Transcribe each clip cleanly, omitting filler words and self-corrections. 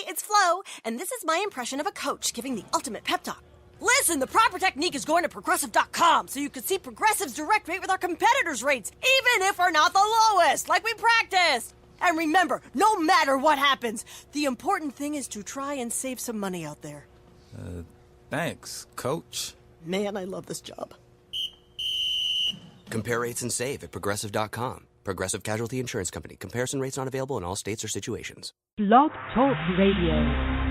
it's Flo, and this is my impression of a coach giving the ultimate pep talk. Listen, the proper technique is going to Progressive.com so you can see Progressive's direct rate with our competitors' rates, even if we're not the lowest, like we practiced. And remember, no matter what happens, the important thing is to try and save some money out there. Thanks, Coach. Man, I love this job. Compare rates and save at Progressive.com. Progressive Casualty Insurance Company. Comparison rates not available in all states or situations. Blog Talk Radio.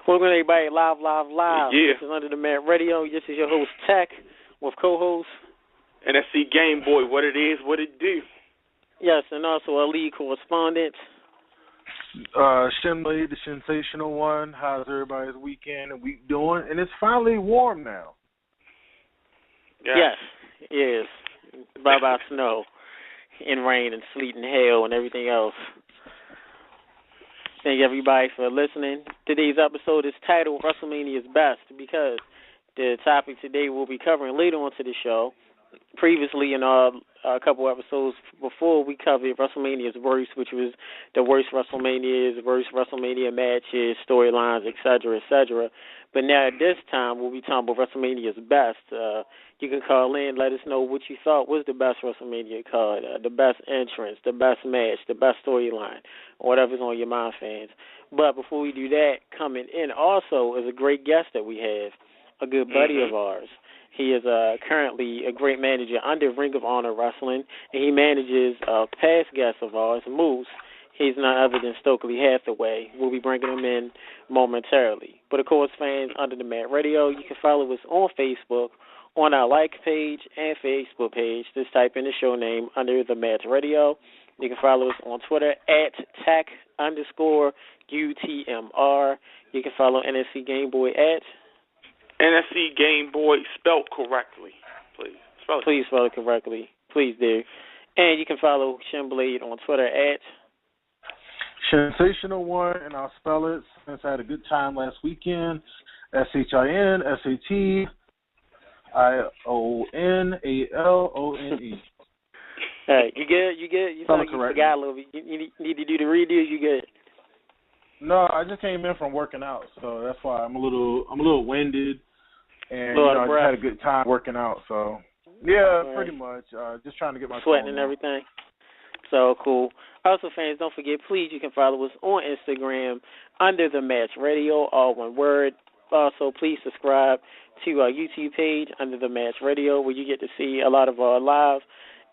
Welcome everybody, live. Yeah. This is Under the Mat Radio. This is your host, Tech, with co-host. NSC Game Boy, what it is, what it do. Yes, and also our lead correspondent. Shinley, the sensational one. How's everybody's weekend and week doing? And it's finally warm now. Yes, it is. Bye-bye snow and rain and sleet and hail and everything else. Thank everybody for listening. Today's episode is titled WrestleMania's Best because the topic today we'll be covering later on to the show. Previously, in a couple episodes before, we covered WrestleMania's worst, which was the worst WrestleManias, worst WrestleMania matches, storylines, etc., etc. But now at this time, we'll be talking about WrestleMania's best. You can call in, let us know what you thought was the best WrestleMania card, the best entrance, the best match, the best storyline, whatever's on your mind, fans. But before we do that, coming in also is a great guest that we have, a good buddy of ours. He is currently a great manager under Ring of Honor Wrestling, and he manages a past guest of ours, Moose. He's none other than Stokely Hathaway. We'll be bringing him in momentarily. But, of course, fans, Under the Mat Radio, you can follow us on Facebook, on our like page and Facebook page. Just type in the show name, Under the Mat Radio. You can follow us on Twitter at @tech_UTMR. You can follow NSC Game Boy at NSC Game Boy, spelled correctly, please. Please spell it correctly. Please do. And you can follow Shinblade on Twitter at Sensational one, and I'll spell it since I had a good time last weekend. SHINSATIONALONE. All right, you good? You sound like you forgot a little bit. You need to do the redo. You good? No, I just came in from working out, so that's why I'm a little winded, and I just had a good time working out. So yeah, pretty much. Just trying to get my sweating and everything. So cool. Also, fans, don't forget, please, you can follow us on Instagram Under the Match Radio, all one word. Also, please subscribe to our YouTube page Under the Match Radio, where you get to see a lot of our live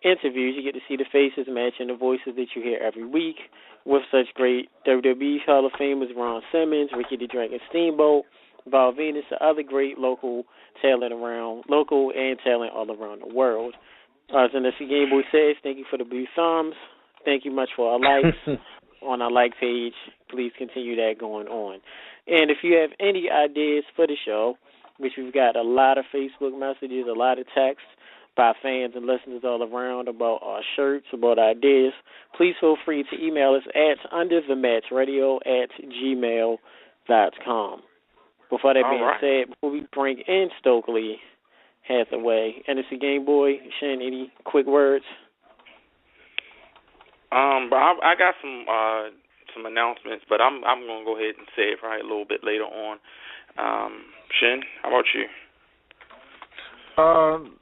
interviews. You get to see the faces matching the voices that you hear every week with such great WWE Hall of Famers Ron Simmons, Ricky the Dragon Steamboat, Val Venus, and other great local and talent all around the world. As NSC Game Boy says, thank you for the blue thumbs. Thank you much for our likes on our like page. Please continue that going on. And if you have any ideas for the show, which we've got a lot of Facebook messages, a lot of texts by fans and listeners all around about our shirts, about ideas, please feel free to email us at underthematchradio@gmail.com. Before that being said, before we bring in Stokely Hathaway, NSC Game Boy, Shin, any quick words? But I got some announcements, but I'm going to go ahead and say it right a little bit later on. Shin, how about you?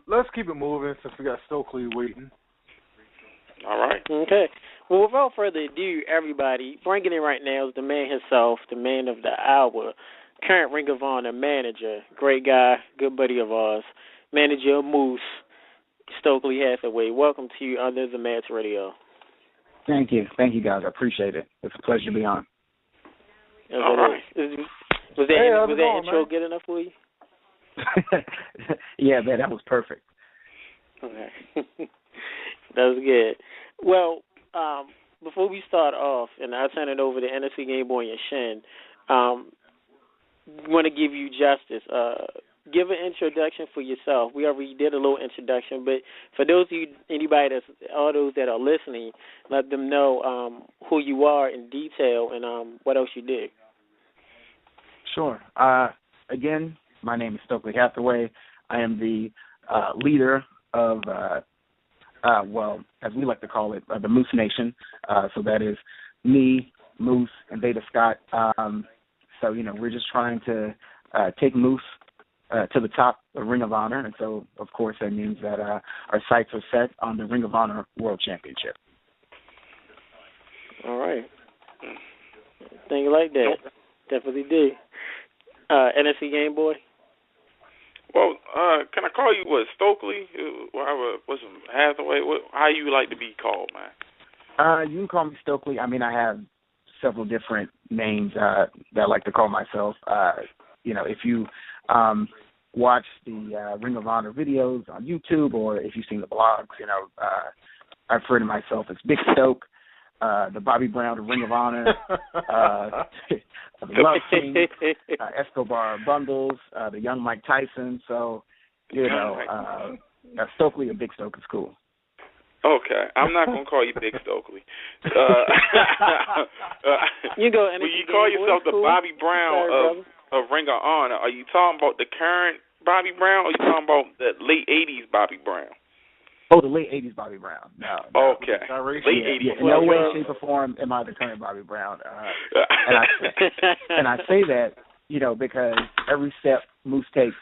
Let's keep it moving since we got Stokely waiting. All right. Okay. Well, without further ado, everybody, bringing in right now is the man himself, the man of the hour, current Ring of Honor manager, great guy, good buddy of ours, manager Moose, Stokely Hathaway. Welcome to you Under the Match Radio. Thank you, guys. I appreciate it. It's a pleasure to be on. All right. Was that intro good enough for you? Yeah, man, that was perfect. Okay. That was good. Well, before we start off, and I'll turn it over to NFC Game Boy and Shin, want to give you justice. Give an introduction for yourself. We already did a little introduction, but for those of you, all those that are listening, let them know who you are in detail and what else you did. Sure. Again, my name is Stokely Hathaway. I am the leader of, as we like to call it, the Moose Nation. So that is me, Moose, and Beta Scott. So, we're just trying to take Moose to the top of Ring of Honor. And so, of course, that means that our sights are set on the Ring of Honor World Championship. All right. Think like that. Definitely do. NFC Game Boy? Well, can I call you, Stokely? What's Hathaway? How you like to be called, man? You can call me Stokely. I mean, I have several different names that I like to call myself. If you watch the Ring of Honor videos on YouTube, or if you've seen the blogs, I refer to myself as Big Stoke, the Bobby Brown of Ring of Honor, the Love King, Escobar Bundles, the Young Mike Tyson. So, Stokely or Big Stoke is cool. Okay, I'm not gonna call you Big Stokely. You go. When you call yourself the Bobby Brown of Ring of Honor, are you talking about the current Bobby Brown, or are you talking about the late '80s Bobby Brown? Oh, the late '80s Bobby Brown. No. Okay. Late '80s. Yeah, in no way, shape, or form am I the current Bobby Brown. And I say that, because every step Moose takes,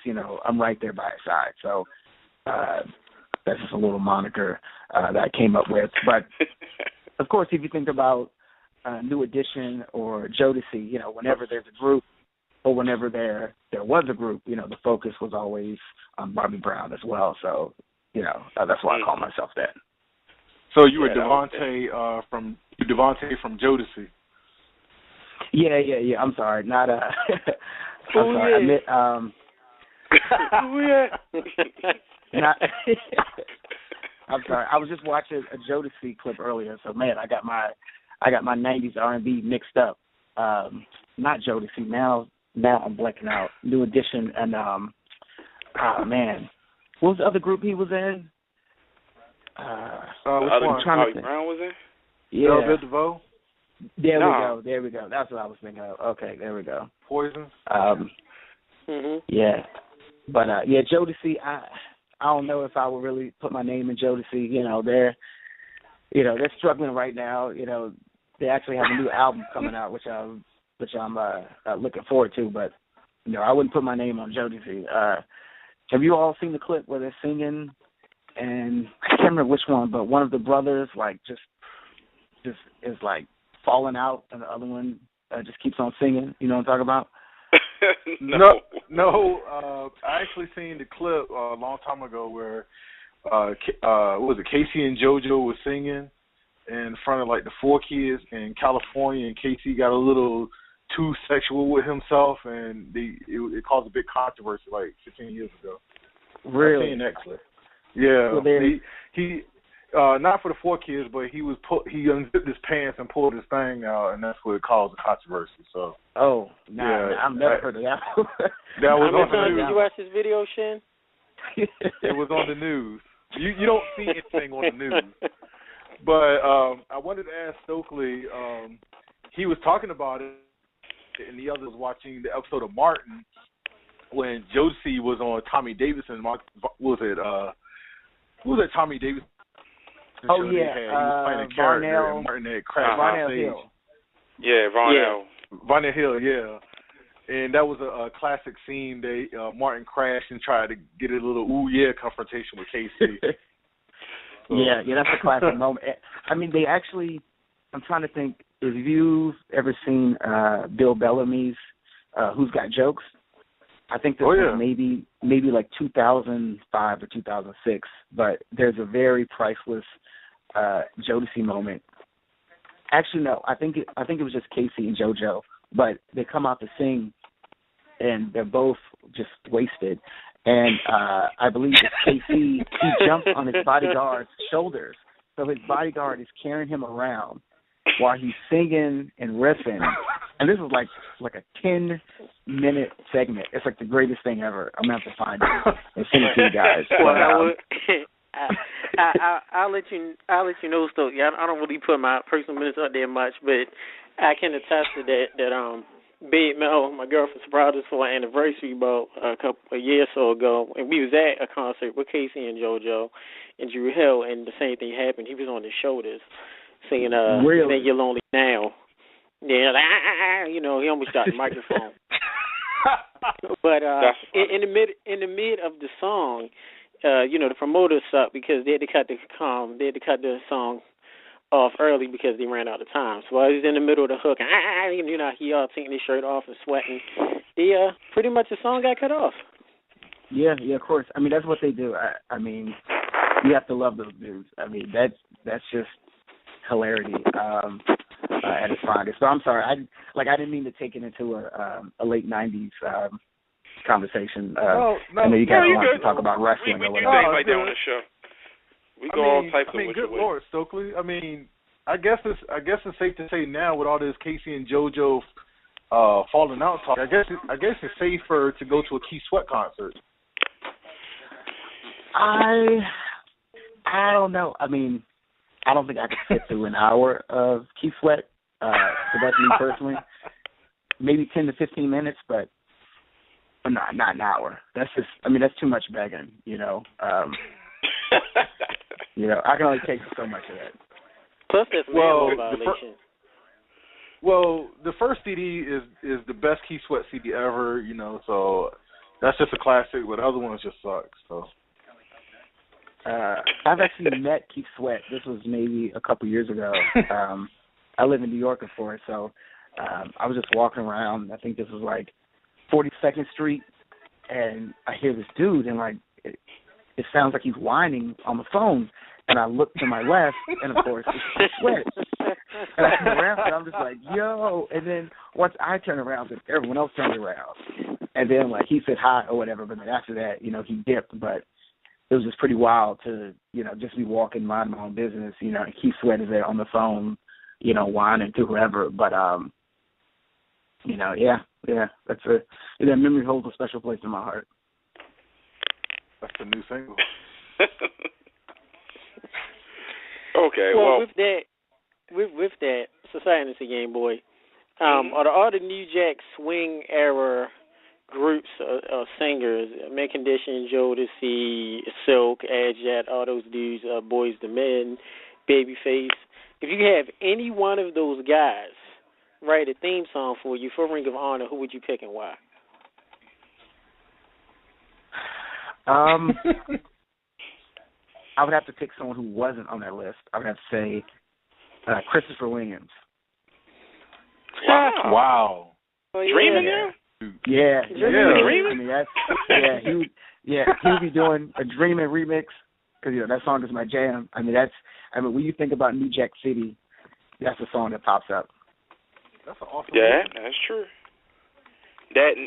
I'm right there by his side. So that's just a little moniker that I came up with. But of course, if you think about New Edition or Jodeci, whenever there's a group, or whenever there was a group, the focus was always on Bobby Brown as well. So, that's why I call myself that. So you were Devontae from Jodeci. Yeah. I'm sorry, not I'm sorry. I meant not. I'm sorry. I was just watching a Jodeci clip earlier, so man, I got my '90s R&B mixed up. Not Jodeci. Now I'm blanking out. New Edition and what was the other group he was in? Which one? Bobby Brown was in? Yeah. Bill DeVoe? There we go. That's what I was thinking of. Okay, there we go. Poison? Yeah. But, Jodeci, I don't know if I would really put my name in Jodeci. They're struggling right now. They actually have a new album coming out, which I'm looking forward to. But, I wouldn't put my name on Jodeci. Have you all seen the clip where they're singing? And I can't remember which one, but one of the brothers just is falling out, and the other one just keeps on singing. You know what I'm talking about? No. I actually seen the clip a long time ago where what was it? Casey and JoJo was singing in front of the 4 kids in California, and Casey got a little too sexual with himself, and it caused a big controversy 15 years ago. Really? I seen that clip. Yeah. Well, he not for the 4 kids, but he unzipped his pants and pulled his thing out, and that's what caused the controversy. So. Oh, I've never heard of that. That was on the news. Did you watch this video, Shin? It was on the news. You don't see anything on the news. But I wanted to ask Stokely. He was talking about it, and the others watching the episode of Martin when Jodeci was on Tommy Davidson. Who was it Tommy Davidson? Oh, yeah. He was playing a character, and Martin had crashed on stage. Hill. Yeah, Vonnie Hill, yeah. And that was a classic scene. Martin crashed and tried to get a little confrontation with KC. So. Yeah, that's a classic moment. I mean, they actually, I'm trying to think, if you've ever seen Bill Bellamy's Who's Got Jokes, I think this was maybe 2005 or 2006, but there's a very priceless Jodeci moment. Actually, no, I think it was just Casey and JoJo, but they come out to sing, and they're both just wasted. and I believe it's KC. He jumps on his bodyguard's shoulders, so his bodyguard is carrying him around while he's singing and riffing. And this is like a 10-minute segment. It's like the greatest thing ever. I'm gonna have to find it and send it to you guys. Well, I'll let you know, Stokely. I don't really put my personal minutes out there much, but I can attest to that Big Mel, my girlfriend, surprised us for our anniversary about a year or so ago, and we was at a concert with Casey and JoJo and Drew Hill, and the same thing happened. He was on his shoulders singing really? "Think You're Lonely Now." Yeah, he almost dropped the microphone. But in the mid of the song, the promoters sucked because they had to cut the song off early because they ran out of time. So while he was in the middle of the hook, he taking his shirt off and sweating. Pretty much the song got cut off. Yeah, of course. I mean, that's what they do. I mean, you have to love those dudes. I mean, that's just hilarity at its finest. So I'm sorry. I didn't mean to take it into a late '90s conversation. No, I know you guys want to talk about wrestling we or do whatever. things like that on the show. We go all types of ways. Good Lord, Stokely. I mean, I guess it's safe to say now with all this Casey and JoJo falling out talk. I guess it's safer to go to a Keith Sweat concert. I don't know. I mean, I don't think I could sit through an hour of Keith Sweat. But that's me personally. Maybe 10 to 15 minutes, but not an hour. That's too much begging, I can only take so much of that. Plus, that's manhole violation. The first CD is the best Keith Sweat CD ever, so that's just a classic, but the other ones just suck, so. I've actually met Keith Sweat. This was maybe a couple years ago. I live in New York, of course, so I was just walking around. I think this was like 42nd Street, and I hear this dude, and it sounds like he's whining on the phone. And I look to my left, and of course, it's Keith Sweat. And I turn around, and I'm just like, yo. And then once I turn around, then everyone else turns around. And then, he said hi or whatever, but then after that, he dipped. But it was just pretty wild to, just be walking, minding my own business, and Keith Sweat is there on the phone, whining to whoever. But, yeah, that memory holds a special place in my heart. That's the new single. Okay, well, with that, Society again, boy. Are all the New Jack Swing era groups of singers, Mint Condition, Jodeci, Silk, Adjet, all those dudes, Boys the Men, Babyface. If you could have any one of those guys write a theme song for you for Ring of Honor, who would you pick and why? I would have to pick someone who wasn't on that list. I would have to say Christopher Williams. Wow. Oh, Dreaming there? Yeah. Dreaming? I mean, he would be doing a Dreaming remix because that song is my jam. I mean, when you think about New Jack City, that's the song that pops up. That's an awesome. Yeah, movie. that's true. That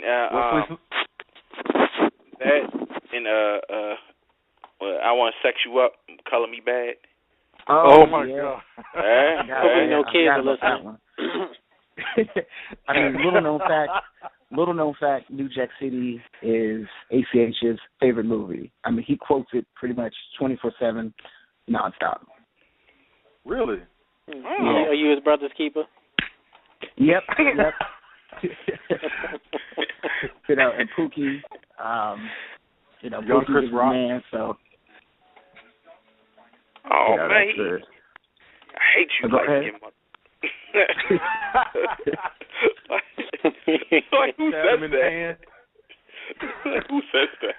and I Want to Sex You Up, Color Me Bad. Oh my God. Hopefully no kids are listening. I mean, little known fact, New Jack City is ACH's favorite movie. I mean, he quotes it pretty much 24/7, nonstop. Really? Yeah. Are you his brother's keeper? Yep. And Pookie, Young Chris Rock. Man, so. Oh man, I hate you. Go ahead. Who says that? Who says that?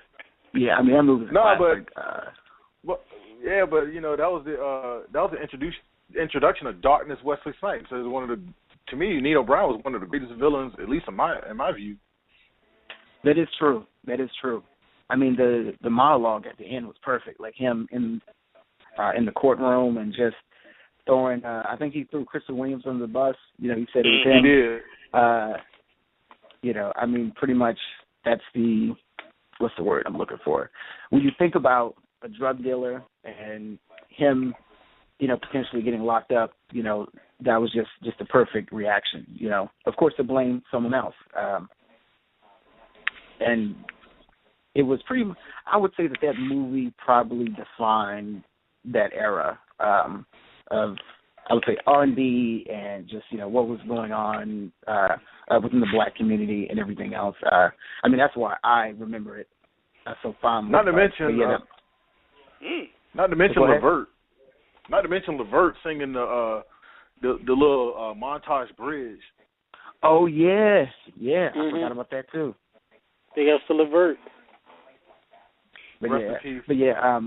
Yeah, I mean that movie. But that was the introduction of Darkness Wesley Snipes. So it was to me, Nino Brown was one of the greatest villains, at least in my view. That is true. I mean, the monologue at the end was perfect. Like him in the courtroom and just throwing. I think he threw Christopher Williams under the bus. He said it was him. He did. I mean, pretty much that's the what's the word I'm looking for? When you think about a drug dealer and him, potentially getting locked up, that was just a perfect reaction, Of course, to blame someone else. And it was I would say that movie probably defined that era of, I would say, R&B and just, what was going on within the black community and everything else. That's why I remember it so fondly. Not to mention Levert. Not to mention Levert singing the little montage bridge. Oh, yeah. I forgot about that, too. Big ups to Levert. But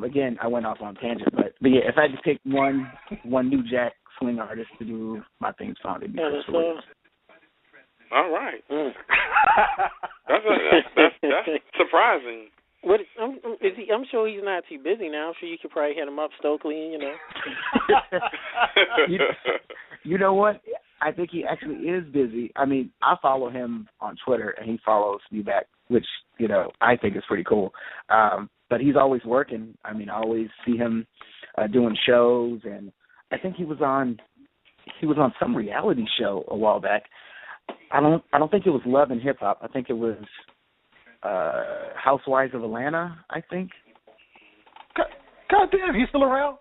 again, I went off on a tangent. But yeah, if I had to pick one New Jack Swing artist to do my theme song, it'd be Chris Williams. All right. That's surprising. What is he? I'm sure he's not too busy now. I'm sure you could probably hit him up, Stokely, You know what? I think he actually is busy. I follow him on Twitter, and he follows me back, which, I think is pretty cool. But he's always working. I always see him doing shows, and I think he was on some reality show a while back. I don't think it was Love and Hip Hop. I think it was Housewives of Atlanta, I think. God damn, he's still around?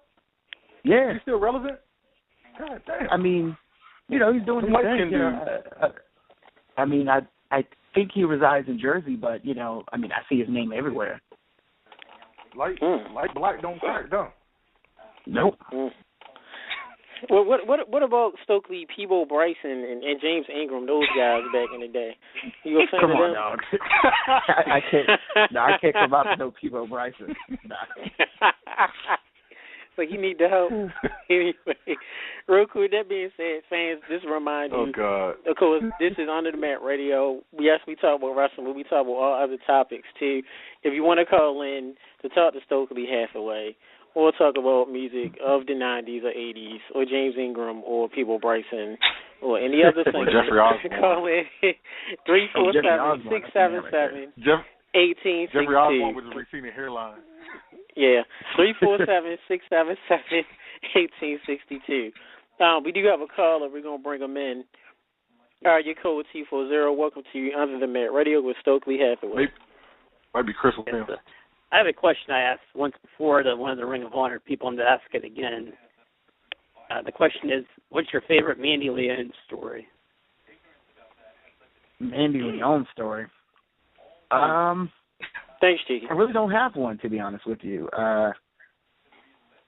Yeah. He's still relevant? God damn. He's doing his thing. I think he resides in Jersey, but, I see his name everywhere. Like black don't crack, don't. Nope. Well, what about Stokely, Peebo Bryson, and James Ingram, those guys back in the day? You a fan Come of on, them? dog. I can't. No, I can't come out to no Peebo Bryson. Nah. So you need the help. Anyway, real quick, that being said, fans, just remind you. Oh, God. Of course, this is Under the Mat Radio. Yes, we talk about wrestling, but we talk about all other topics, too. If you want to call in to talk to Stokely Hathaway, or talk about music of the 90s or 80s, or James Ingram, or Peebo Bryson, or any other thing, Jeffrey Osborne. call in 347-677-1862. Jeffrey Osborne with his receding hairline. Yeah, 347-677-1862. We do have a caller. We're going to bring him in. All right, your code T40. Welcome to Under the Mat Radio with Stokely Hathaway. Might be Chris Williams. I have a question I asked once before to one of the Ring of Honor people. I'm going to ask it again. The question is, what's your favorite Mandy Leon story? Mandy Leon story? Thanks, Cheeky. I really don't have one, to be honest with you.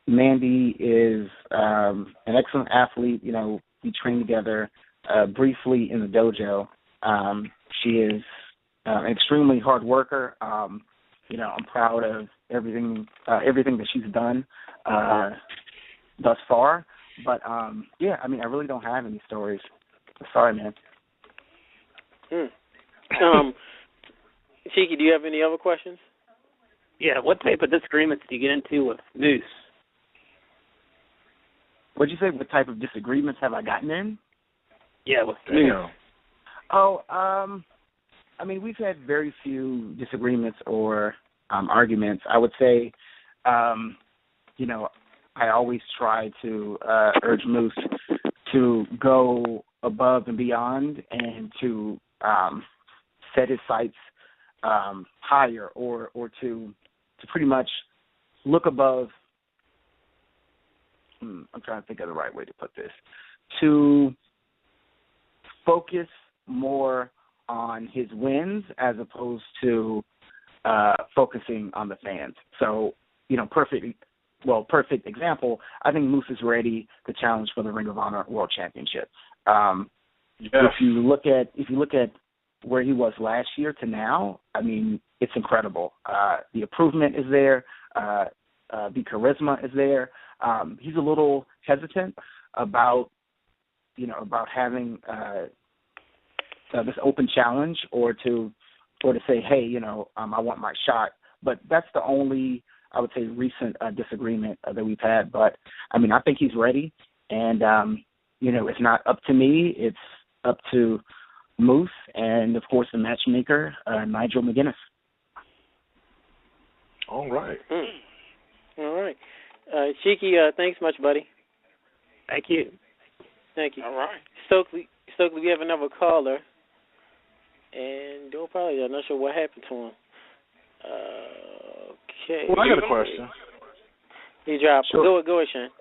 Mandy is an excellent athlete. We train together briefly in the dojo. She is an extremely hard worker. I'm proud of everything that she's done thus far. But, I really don't have any stories. Sorry, man. Cheeky, do you have any other questions? Yeah, what type of disagreements do you get into with Moose? What'd you say? What type of disagreements have I gotten in? Yeah, with Moose. We've had very few disagreements or arguments. I would say, I always try to urge Moose to go above and beyond and to set his sights higher or to pretty much look above. I'm trying to think of the right way to put this. To focus more on his wins as opposed to focusing on the fans. So, perfect example, I think Moose is ready to challenge for the Ring of Honor World Championship. If you look at where he was last year to now, it's incredible. The improvement is there. The charisma is there. He's a little hesitant about having this open challenge or to say, hey, I want my shot. But that's the only, I would say, recent disagreement that we've had. But I think he's ready, and it's not up to me. It's up to Moose and, of course, the matchmaker, Nigel McGuinness. All right. All right. Cheeky, thanks much, buddy. Thank you. Thank you. All right. Stokely, we have another caller, and I'm not sure what happened to him. Okay. Well, I got a question. He dropped. Sure. Go ahead, Shane.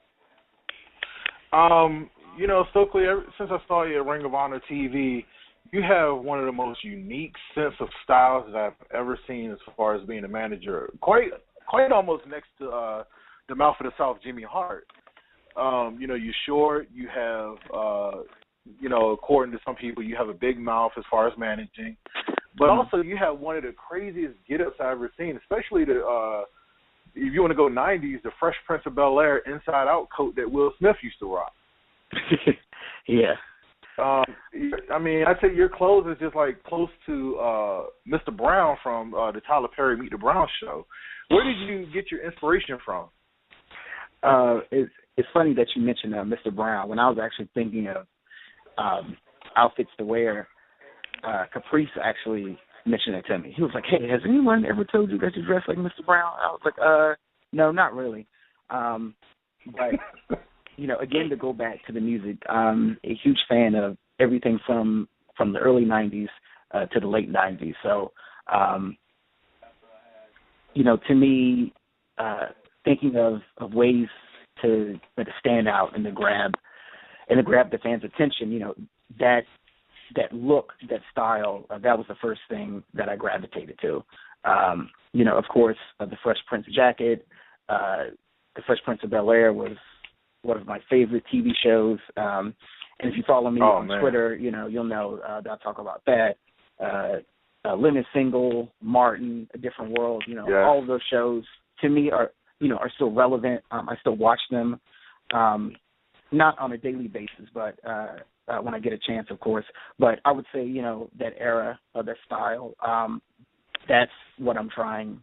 Stokely, since I saw you at Ring of Honor TV, you have one of the most unique sense of styles that I've ever seen as far as being a manager. Quite almost next to the mouth of the South, Jimmy Hart. You're short. You have, according to some people, you have a big mouth as far as managing. But also you have one of the craziest get-ups I've ever seen, especially if you want to go 90s, the Fresh Prince of Bel-Air inside-out coat that Will Smith used to rock. Yeah. I'd say your clothes is just like close to Mr. Brown from the Tyler Perry Meet the Brown show. Where did you get your inspiration from? It's funny that you mentioned Mr. Brown. When I was actually thinking of outfits to wear, Caprice actually mentioned it to me. He was like, "Hey, has anyone ever told you that you dress like Mr. Brown?" I was like, no, not really. But again, to go back to the music, I'm a huge fan of everything from the early 90s to the late 90s. So, to me, thinking of ways to stand out and to grab the fans' attention, that look, that style, that was the first thing that I gravitated to. Of course, the Fresh Prince jacket, the Fresh Prince of Bel-Air was one of my favorite TV shows. And if you follow me on Twitter, you'll know that I talk about that. Lemon Single, Martin, A Different World, all of those shows to me are still relevant. I still watch them, not on a daily basis, but when I get a chance, of course. But I would say, that era of that style, that's what I'm trying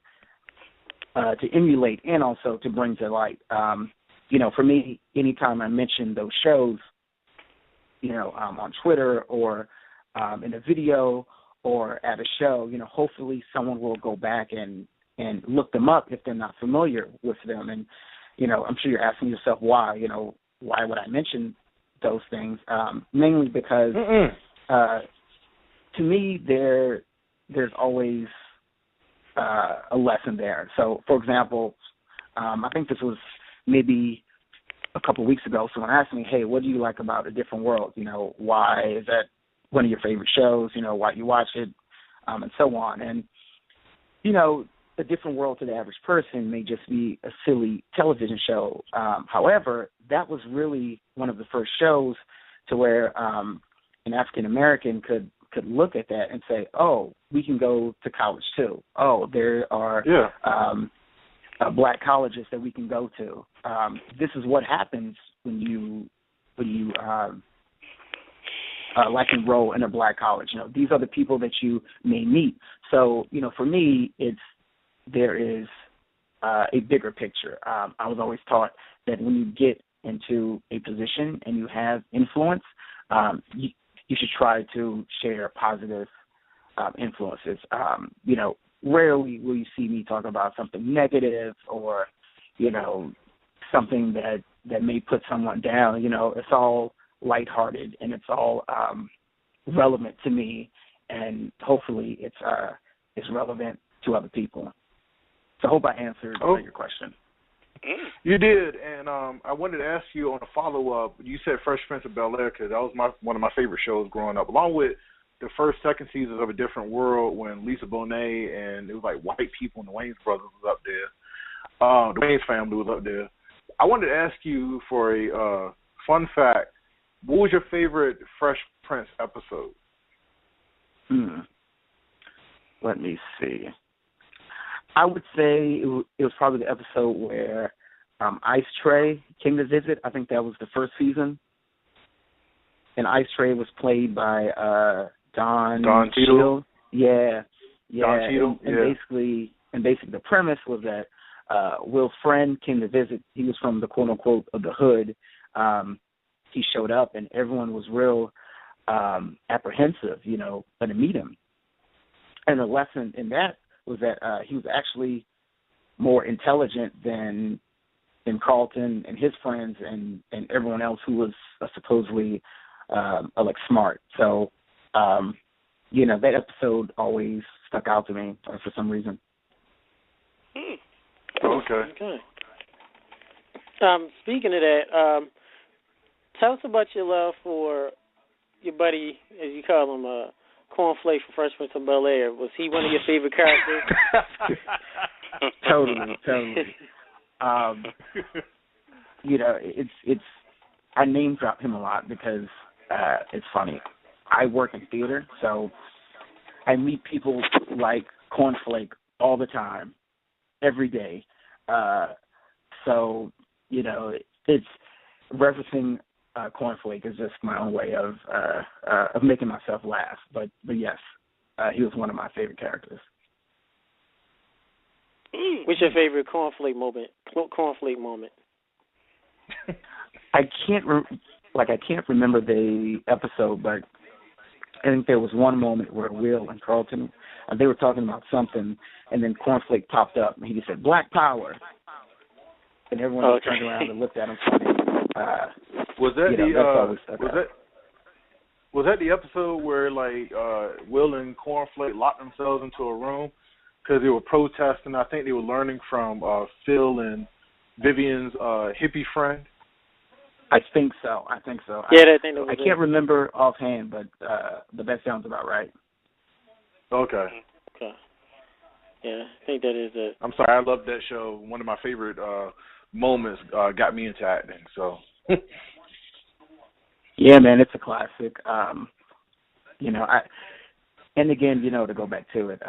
to emulate and also to bring to light. For me, anytime I mention those shows, on Twitter or in a video or at a show, hopefully someone will go back and look them up if they're not familiar with them. And, I'm sure you're asking yourself why, why would I mention those things? Mainly because to me there's always a lesson there. So, for example, I think this was maybe a couple of weeks ago, someone asked me, "Hey, what do you like about A Different World? Why is that one of your favorite shows? Why you watch it?" And so on. And, A Different World to the average person may just be a silly television show. However, that was really one of the first shows to where an African American could look at that and say, "Oh, we can go to college too. Oh, there are black colleges that we can go to. This is what happens when you enroll in a black college. These are the people that you may meet." So, for me, there is a bigger picture. I was always taught that when you get into a position and you have influence, you should try to share positive influences. Rarely will you see me talk about something negative or, something that may put someone down. It's all lighthearted and it's all relevant to me, and hopefully it's relevant to other people. So I hope I answered your question. You did, and I wanted to ask you on a follow-up. You said Fresh Prince of Bel-Air because that was one of my favorite shows growing up, along with the first, second seasons of A Different World when Lisa Bonet and it was like white people and the Wayans brothers was up there. The Wayans family was up there. I wanted to ask you for a fun fact. What was your favorite Fresh Prince episode? Let me see. I would say it was probably the episode where Ice Tray came to visit. I think that was the first season. And Ice Tray was played by Don Cheadle. Yeah. Don Cheadle. And basically the premise was that Will's friend came to visit. He was from the quote unquote of the hood. He showed up and everyone was real apprehensive, to meet him. And the lesson in that was that he was actually more intelligent than Carlton and his friends and everyone else who was supposedly like smart. So, that episode always stuck out to me for some reason. Okay. Speaking of that, tell us about your love for your buddy, as you call him, Cornflake from Fresh Prince of Bel-Air. Was he one of your favorite characters? Totally. It's I name drop him a lot because it's funny. I work in theater, so I meet people like Cornflake all the time, every day. So it's referencing Cornflake is just my own way of making myself laugh. But yes, he was one of my favorite characters. What's your favorite Cornflake moment? I can't remember the episode, but I think there was one moment where Will and Carlton they were talking about something, and then Cornflake popped up and he just said "Black Power," and everyone turned around and looked at him funny. Was that the episode where Will and Cornflake locked themselves into a room because they were protesting? I think they were learning from Phil and Vivian's hippie friend. I think so. Yeah, I can't remember offhand, but that sounds about right. Okay. Yeah, I think that is it. I'm sorry, I love that show. One of my favorite moments got me into acting. So. Yeah, man, it's a classic. And again, to go back to it,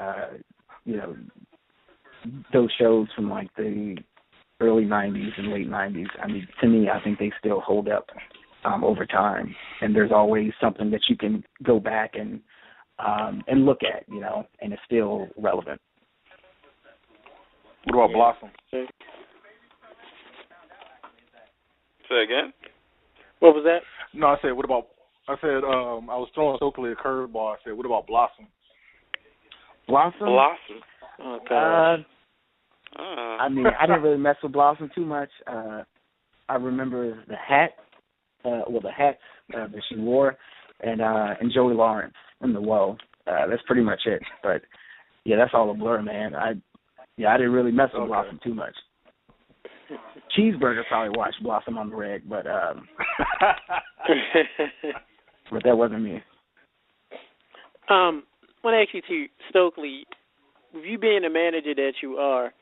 those shows from like the early 90s and late 90s, I mean, to me, I think they still hold up over time. And there's always something that you can go back and look at, and it's still relevant. What about Blossom? Say again? What was that? No, I said, I was throwing Stokely a curveball. I said, what about Blossom? Blossom? Oh, God. I mean, I didn't really mess with Blossom too much. I remember the hat, the hats that she wore, and Joey Lawrence in the Woe. That's pretty much it. But, yeah, that's all a blur, man. I didn't really mess with Blossom too much. Cheeseburger probably watched Blossom on the reg, but but that wasn't me. I want to ask you too, Stokely, with you being the manager that you are,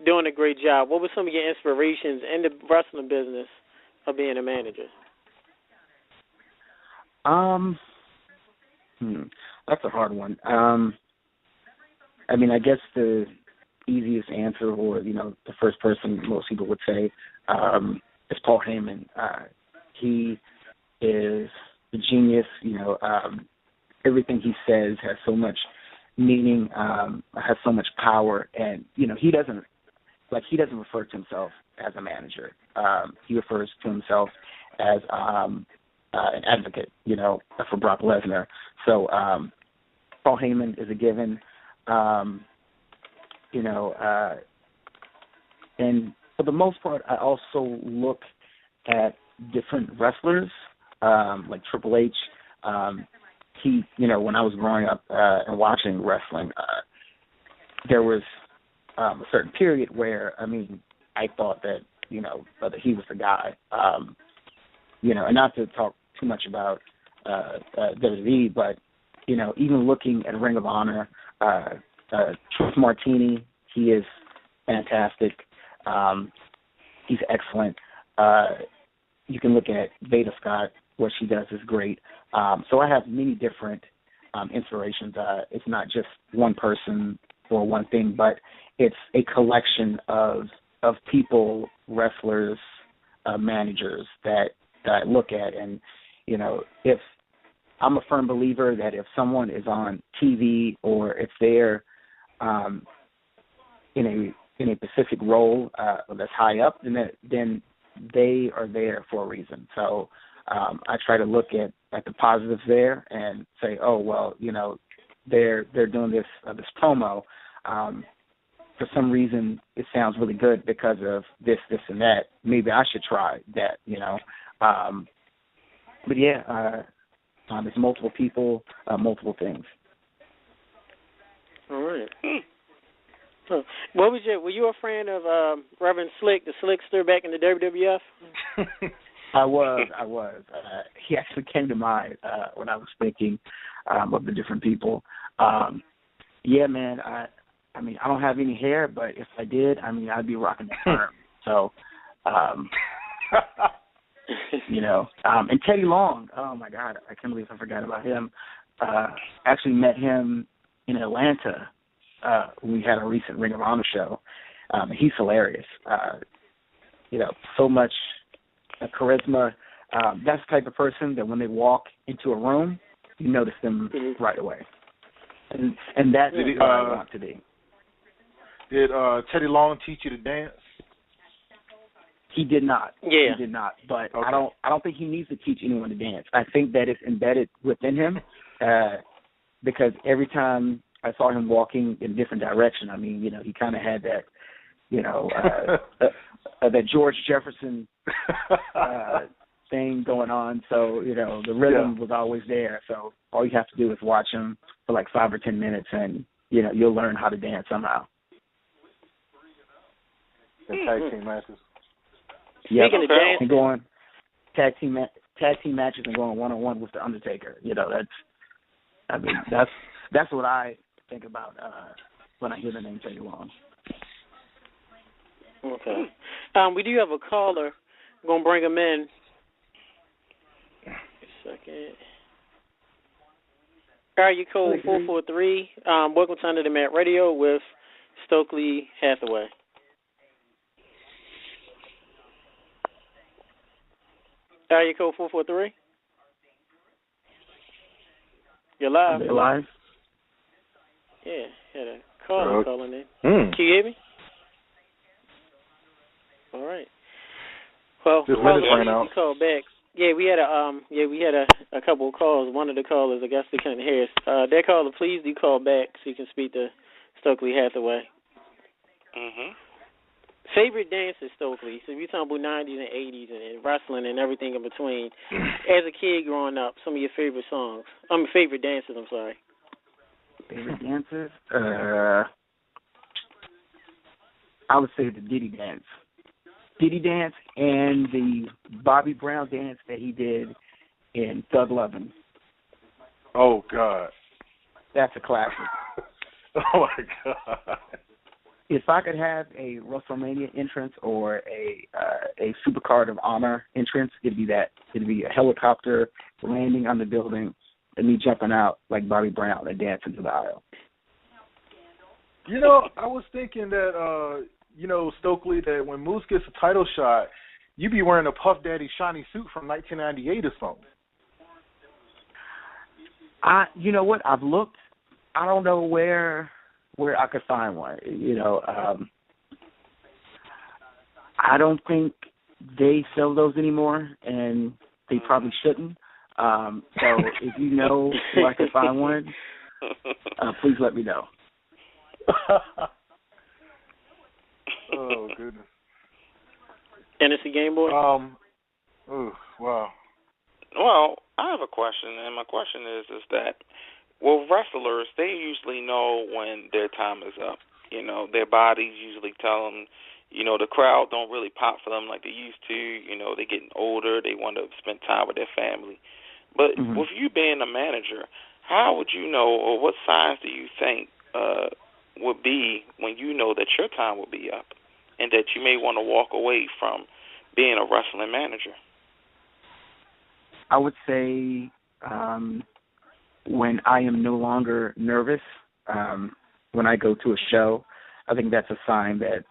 doing a great job, what were some of your inspirations in the wrestling business of being a manager? That's a hard one. I mean, I guess the easiest answer, or the first person most people would say, is Paul Heyman. He is a genius. Everything he says has so much meaning, has so much power, and he doesn't refer to himself as a manager. He refers to himself as an advocate, for Brock Lesnar. So Paul Heyman is a given. And for the most part, I also look at different wrestlers, like Triple H. He, when I was growing up and watching wrestling, there was a certain period where, I thought that, that he was the guy. And not to talk too much about WWE, but, even looking at Ring of Honor, Truth Martini, he is fantastic. He's excellent. You can look at Veda Scott. What she does is great. So I have many different inspirations. It's not just one person or one thing, but it's a collection of people, wrestlers, managers that I look at. And, if I'm a firm believer that if someone is on TV or if they're in a specific role that's high up, then they are there for a reason. So I try to look at the positives there and say, oh well, they're doing this promo. for some reason it sounds really good because of this, and that. Maybe I should try that, you know. But yeah, there's multiple people, multiple things. All right. So, what was were you a fan of Reverend Slick, the Slickster, back in the WWF? I was. He actually came to mind when I was thinking of the different people. Yeah, man. I mean, I don't have any hair, but if I did, I mean, I'd be rocking the perm. So, you know, and Teddy Long. Oh my God, I can't believe I forgot about him. Actually met him in Atlanta. We had a recent Ring of Honor show. He's hilarious. You know, so much charisma. That's the type of person that when they walk into a room, you notice them right away. And that's what I want to be. Did Teddy Long teach you to dance? He did not. Yeah. He did not. But okay. I don't think he needs to teach anyone to dance. I think that it's embedded within him because every time I saw him walking in a different direction, I mean, you know, he kind of had that, you know, that George Jefferson thing going on. So, you know, the rhythm was always there. So all you have to do is watch him for like 5 or 10 minutes and, you know, you'll learn how to dance somehow. And tag team matches. Yeah, Speaking of dance, and going tag team matches and going 1-on-1 with the Undertaker. You know, that's what I think about when I hear the name Teddy Long. Okay. We do have a caller. I'm gonna bring him in. A second. Area code 443. Welcome to Under the Mat Radio with Stokely Hathaway. Area code 443. You're live. You're live? Yeah, had a caller calling in. Can you hear me? All right. Well, this minute ran out. Call back. Yeah, we had a couple of calls. One of the callers, I guess they couldn't hear us. That caller, please do call back so you can speak to Stokely Hathaway. Mhm. Favorite dances, Stokely. So you're talking about 90s and 80s and wrestling and everything in between. As a kid growing up, some of your favorite songs. Favorite dances, I'm sorry. Favorite dances? I would say the Diddy dance. Diddy dance and the Bobby Brown dance that he did in Thug Lovin'. Oh, God. That's a classic. Oh, my God. If I could have a WrestleMania entrance or a Supercard of Honor entrance, it'd be that. It'd be a helicopter landing on the building and me jumping out like Bobby Brown and dancing to the aisle. You know, I was thinking that, Stokely, that when Moose gets a title shot, you be wearing a Puff Daddy shiny suit from 1998 or something. You know what? I've looked. I don't know where I could find one. You know, I don't think they sell those anymore, and they probably shouldn't. So if you know where I could find one, please let me know. Oh, goodness. Tennessee Game Boy? Oh, wow. Well, I have a question, and my question is that, well, wrestlers, they usually know when their time is up. You know, their bodies usually tell them, you know, the crowd don't really pop for them like they used to. You know, they're getting older. They want to spend time with their family. But with you being a manager, how would you know, or what signs do you think would be when you know that your time will be up and that you may want to walk away from being a wrestling manager? I would say when I am no longer nervous, when I go to a show, I think that's a sign that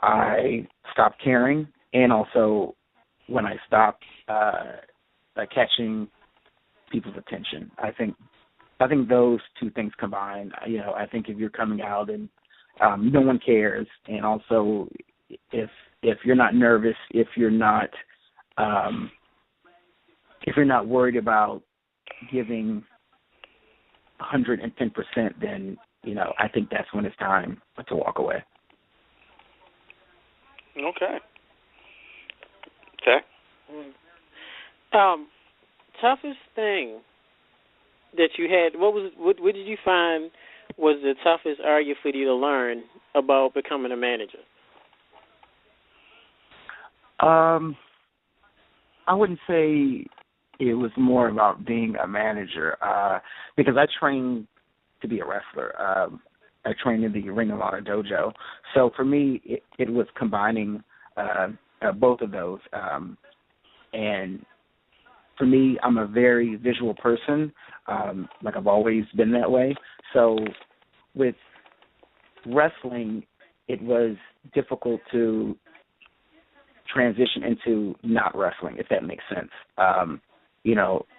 I stop caring, and also when I stop catching people's attention. I think those two things combined. You know, I think if you're coming out and no one cares, and also if you're not nervous, if you're not worried about giving 110%, then, I think that's when it's time to walk away. Okay. Tech? Toughest thing that you had, what did you find was the toughest area for you to learn about becoming a manager? I wouldn't say it was more about being a manager, because I trained to be a wrestler. I trained in the Ring of Honor dojo. So for me, it was combining both of those. And for me, I'm a very visual person. Like I've always been that way. So with wrestling, it was difficult to transition into not wrestling, if that makes sense.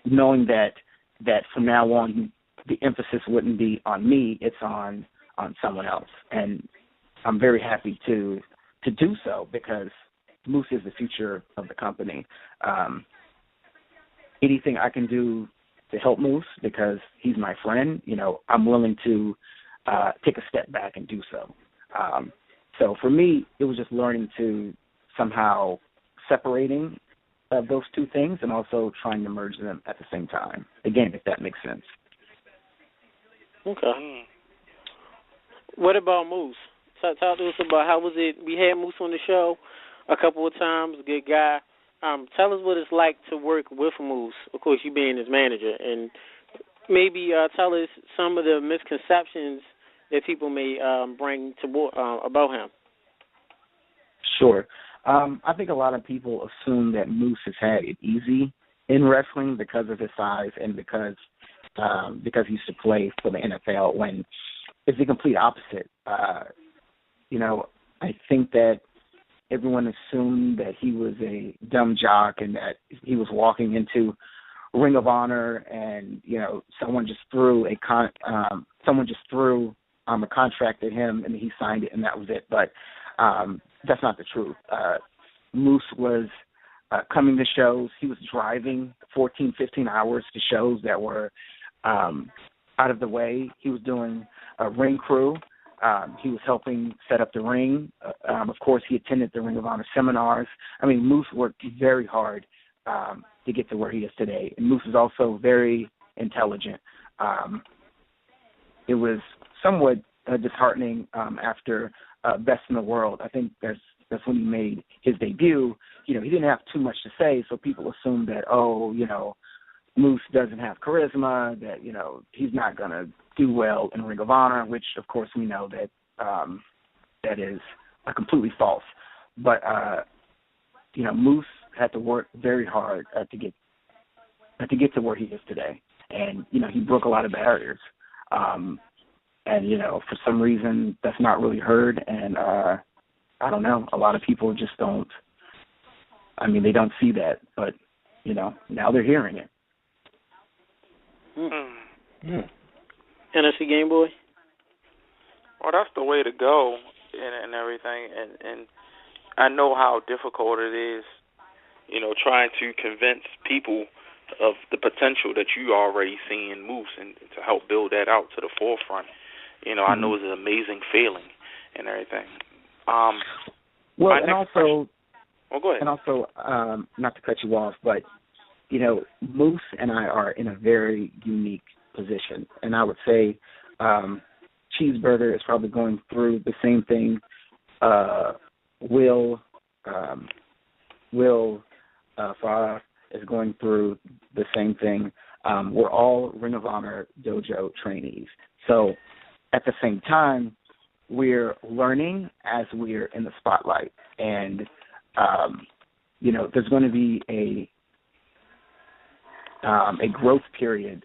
Knowing that from now on, the emphasis wouldn't be on me, it's on someone else. And I'm very happy to do so, because Moose is the future of the company. Anything I can do to help Moose, because he's my friend, I'm willing to take a step back and do so. So for me, it was just learning to somehow separating those two things and also trying to merge them at the same time. Again, if that makes sense. Okay. What about Moose? Talk to us about how was it. We had Moose on the show a couple of times, good guy. Tell us what it's like to work with Moose, of course, you being his manager, and maybe tell us some of the misconceptions that people may bring to about him. Sure. I think a lot of people assume that Moose has had it easy in wrestling because of his size and because he used to play for the NFL, when it's the complete opposite. I think that everyone assumed that he was a dumb jock and that he was walking into Ring of Honor and, someone just threw a contract at him and he signed it and that was it. But that's not the truth. Moose was coming to shows. He was driving 14, 15 hours to shows that were out of the way. He was doing a ring crew. He was helping set up the ring. Of course, he attended the Ring of Honor seminars. Moose worked very hard to get to where he is today. And Moose is also very intelligent. It was somewhat disheartening after Best in the World. I think that's when he made his debut. He didn't have too much to say, so people assumed that, Moose doesn't have charisma, that, he's not going to do well in Ring of Honor, which, of course, we know that that is completely false. But, Moose had to work very hard to get to where he is today. And, he broke a lot of barriers. And, for some reason, that's not really heard. And I don't know, a lot of people just don't, they don't see that. But, now they're hearing it. NFC Game Boy? Well, that's the way to go and everything. And I know how difficult it is, trying to convince people of the potential that you already see in Moose and to help build that out to the forefront. I know it's an amazing feeling and everything. Well, and also, go ahead. And also, not to cut you off, but Moose and I are in a very unique position, and I would say Cheeseburger is probably going through the same thing. Will Farah is going through the same thing. We're all Ring of Honor dojo trainees, so at the same time, we're learning as we're in the spotlight, and there's going to be a growth period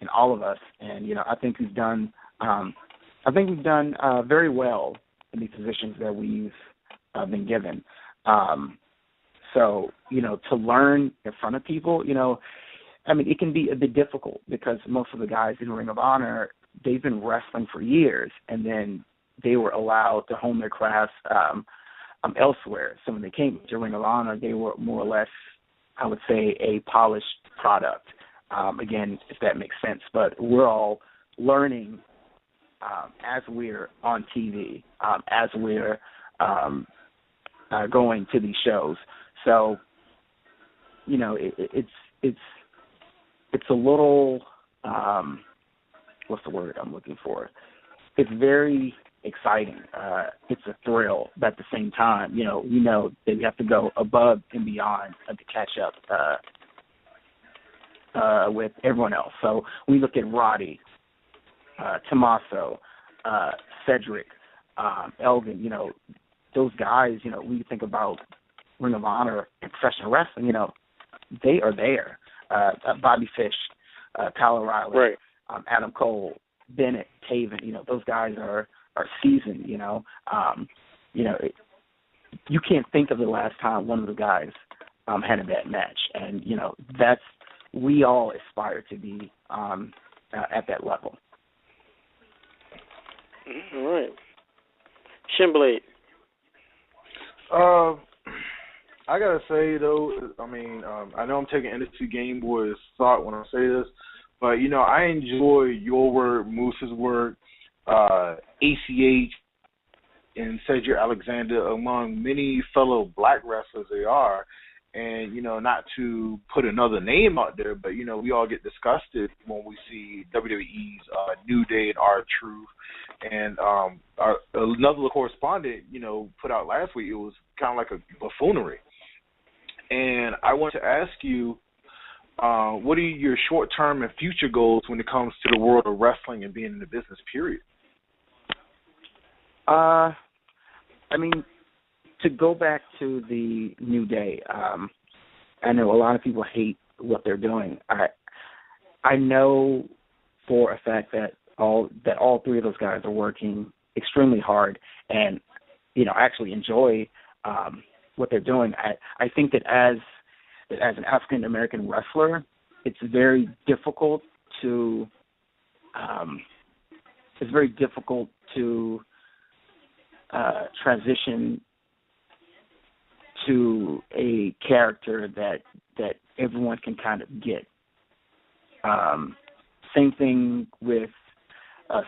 in all of us, and I think we've done very well in the positions that we've been given. So to learn in front of people, it can be a bit difficult because most of the guys in Ring of Honor, they've been wrestling for years, and then they were allowed to hone their crafts elsewhere. So when they came to Ring of Honor, they were more or less, I would say, a polished product. Again, if that makes sense. But we're all learning as we're on TV, as we're going to these shows. So, it's a little, what's the word I'm looking for? It's very exciting. It's a thrill, but at the same time, we know that we have to go above and beyond to catch up with everyone else. So we look at Roddy, Tommaso, Cedric, Elgin, those guys, we think about Ring of Honor and professional wrestling, they are there. Bobby Fish, Kyle O'Reilly, right. Adam Cole, Bennett, Taven, those guys are seasoned, you can't think of the last time one of the guys had a bad match. And, we all aspire to be at that level. All right. Shinblade. I gotta say though, I know I'm taking NXT Game Boy's thought when I say this, but I enjoy your work, Moose's work, ACH, and Cedric Alexander among many fellow black wrestlers they are. And, not to put another name out there, but, we all get disgusted when we see WWE's New Day and R-Truth. And another correspondent, put out last week, it was kind of like a buffoonery. And I want to ask you, what are your short-term and future goals when it comes to the world of wrestling and being in the business, period? To go back to the New Day, I know a lot of people hate what they're doing. I know for a fact that all three of those guys are working extremely hard, and actually enjoy what they're doing. I think that as an African American wrestler, it's very difficult to transition to a character that everyone can kind of get. Same thing with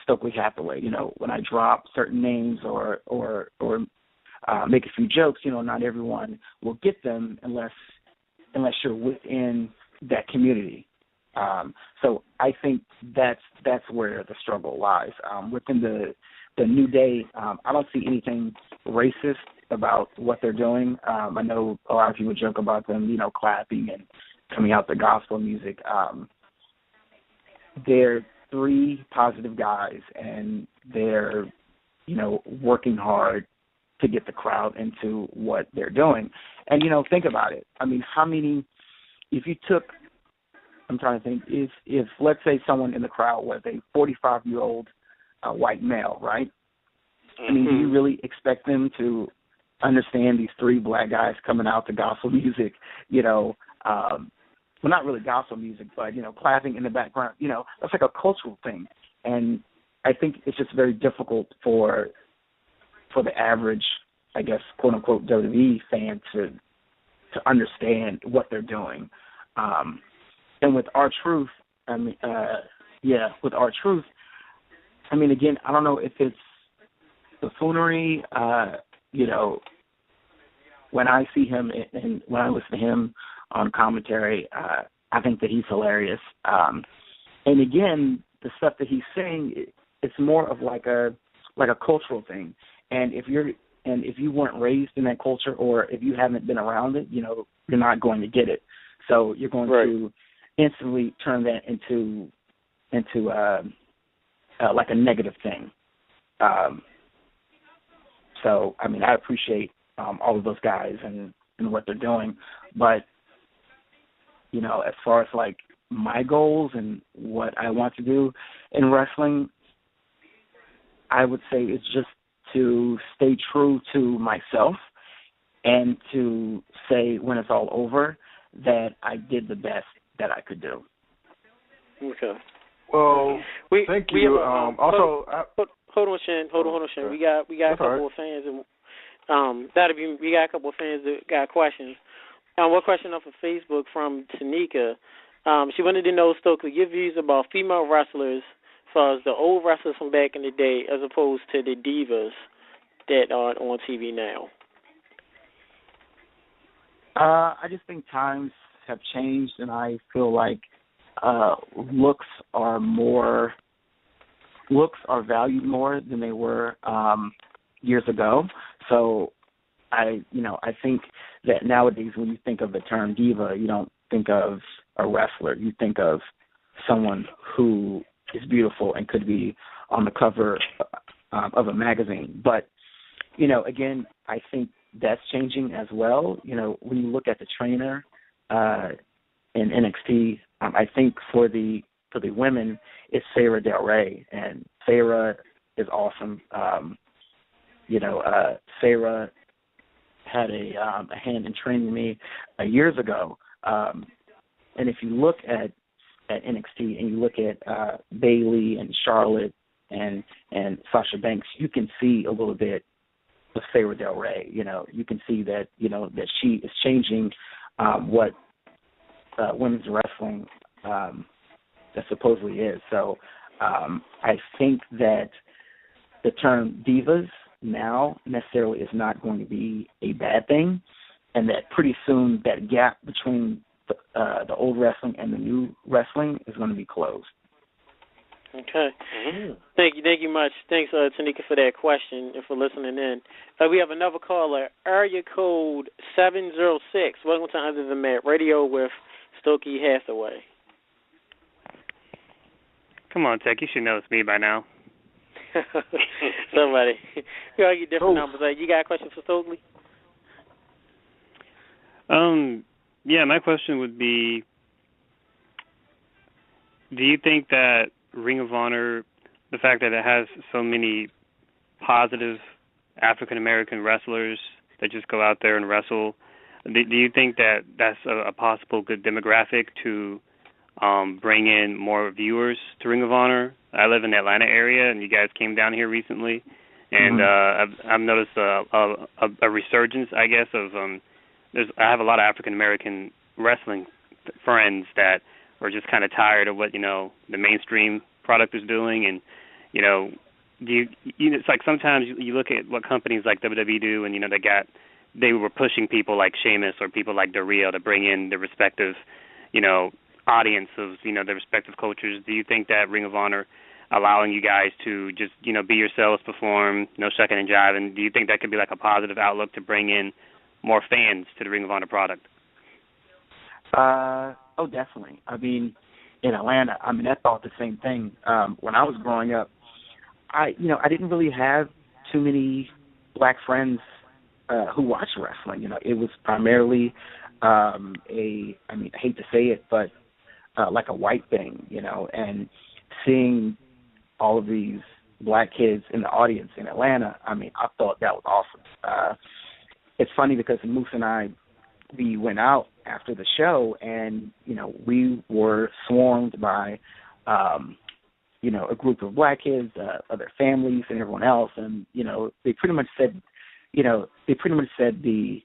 Stokely Hathaway. When I drop certain names or make a few jokes, not everyone will get them unless you're within that community. So I think that's where the struggle lies. Within the New Day, I don't see anything racist about what they're doing. I know a lot of people joke about them, clapping and coming out the gospel music. They're three positive guys, and they're, working hard to get the crowd into what they're doing. And, think about it. How many, if you took, I'm trying to think, if let's say someone in the crowd was a 45-year-old white male, right? Do you really expect them to understand these three black guys coming out to gospel music, well, not really gospel music, but, clapping in the background, that's like a cultural thing. And I think it's just very difficult for the average, I guess, quote unquote, WWE fan to understand what they're doing. And with R-Truth, with R-Truth, again, I don't know if it's buffoonery, when I see him and when I listen to him on commentary, I think that he's hilarious. And again, the stuff that he's saying, it's more of like a cultural thing. And if you weren't raised in that culture, or if you haven't been around it, you're not going to get it. So you're going to instantly turn that into like a negative thing. So I appreciate all of those guys and what they're doing, but as far as like my goals and what I want to do in wrestling, I would say it's just to stay true to myself and to say when it's all over that I did the best that I could do. Okay. Well, thank you. Hold on, Shin. Hold on, Shin. We got a couple of fans, and we got a couple of fans that got questions. One question off of Facebook from Tanika. She wanted to know, Stokely, your views about female wrestlers far as the old wrestlers from back in the day as opposed to the divas that are on TV now? I just think times have changed, and I feel like looks are valued more than they were years ago. So I think that nowadays when you think of the term diva, you don't think of a wrestler. You think of someone who is beautiful and could be on the cover of a magazine. But, again, I think that's changing as well. When you look at the trainer in NXT, I think for the women, it's Sarah Del Rey, and Sarah is awesome. Sarah had a hand in training me years ago, and if you look at NXT and you look at Bayley and Charlotte and Sasha Banks, you can see a little bit of Sarah Del Rey. You can see that that she is changing what women's wrestling that supposedly is. So I think that the term divas now necessarily is not going to be a bad thing, and that pretty soon that gap between the old wrestling and the new wrestling is going to be closed. Okay. Mm-hmm. Thank you much. Thanks, Tanika, for that question and for listening in. We have another caller, area code 706. Welcome to Under the Mat Radio with Stokely Hathaway. Come on, Tech. You should know it's me by now. Somebody. You all get different numbers. You got a question for Stokely? Yeah, my question would be, do you think that Ring of Honor, the fact that it has so many positive African-American wrestlers that just go out there and wrestle, do you think that that's a possible good demographic to bring in more viewers to Ring of Honor? I live in the Atlanta area, and you guys came down here recently, and I've noticed a resurgence, I guess, of I have a lot of African-American wrestling friends that are just kind of tired of what, the mainstream product is doing. And, it's like sometimes you look at what companies like WWE do, and, they were pushing people like Sheamus or people like Dario to bring in the respective, audience of, their respective cultures. Do you think that Ring of Honor allowing you guys to just, be yourselves, perform, no shucking and jiving, do you think that could be like a positive outlook to bring in more fans to the Ring of Honor product? Oh, definitely. I mean, in Atlanta, I thought the same thing. When I was growing up, I didn't really have too many black friends who watched wrestling. It was primarily I hate to say it, but like a white thing, and seeing all of these black kids in the audience in Atlanta, I thought that was awesome. It's funny because Moose and I, we went out after the show, and we were swarmed by a group of black kids, other families, and everyone else, and they pretty much said the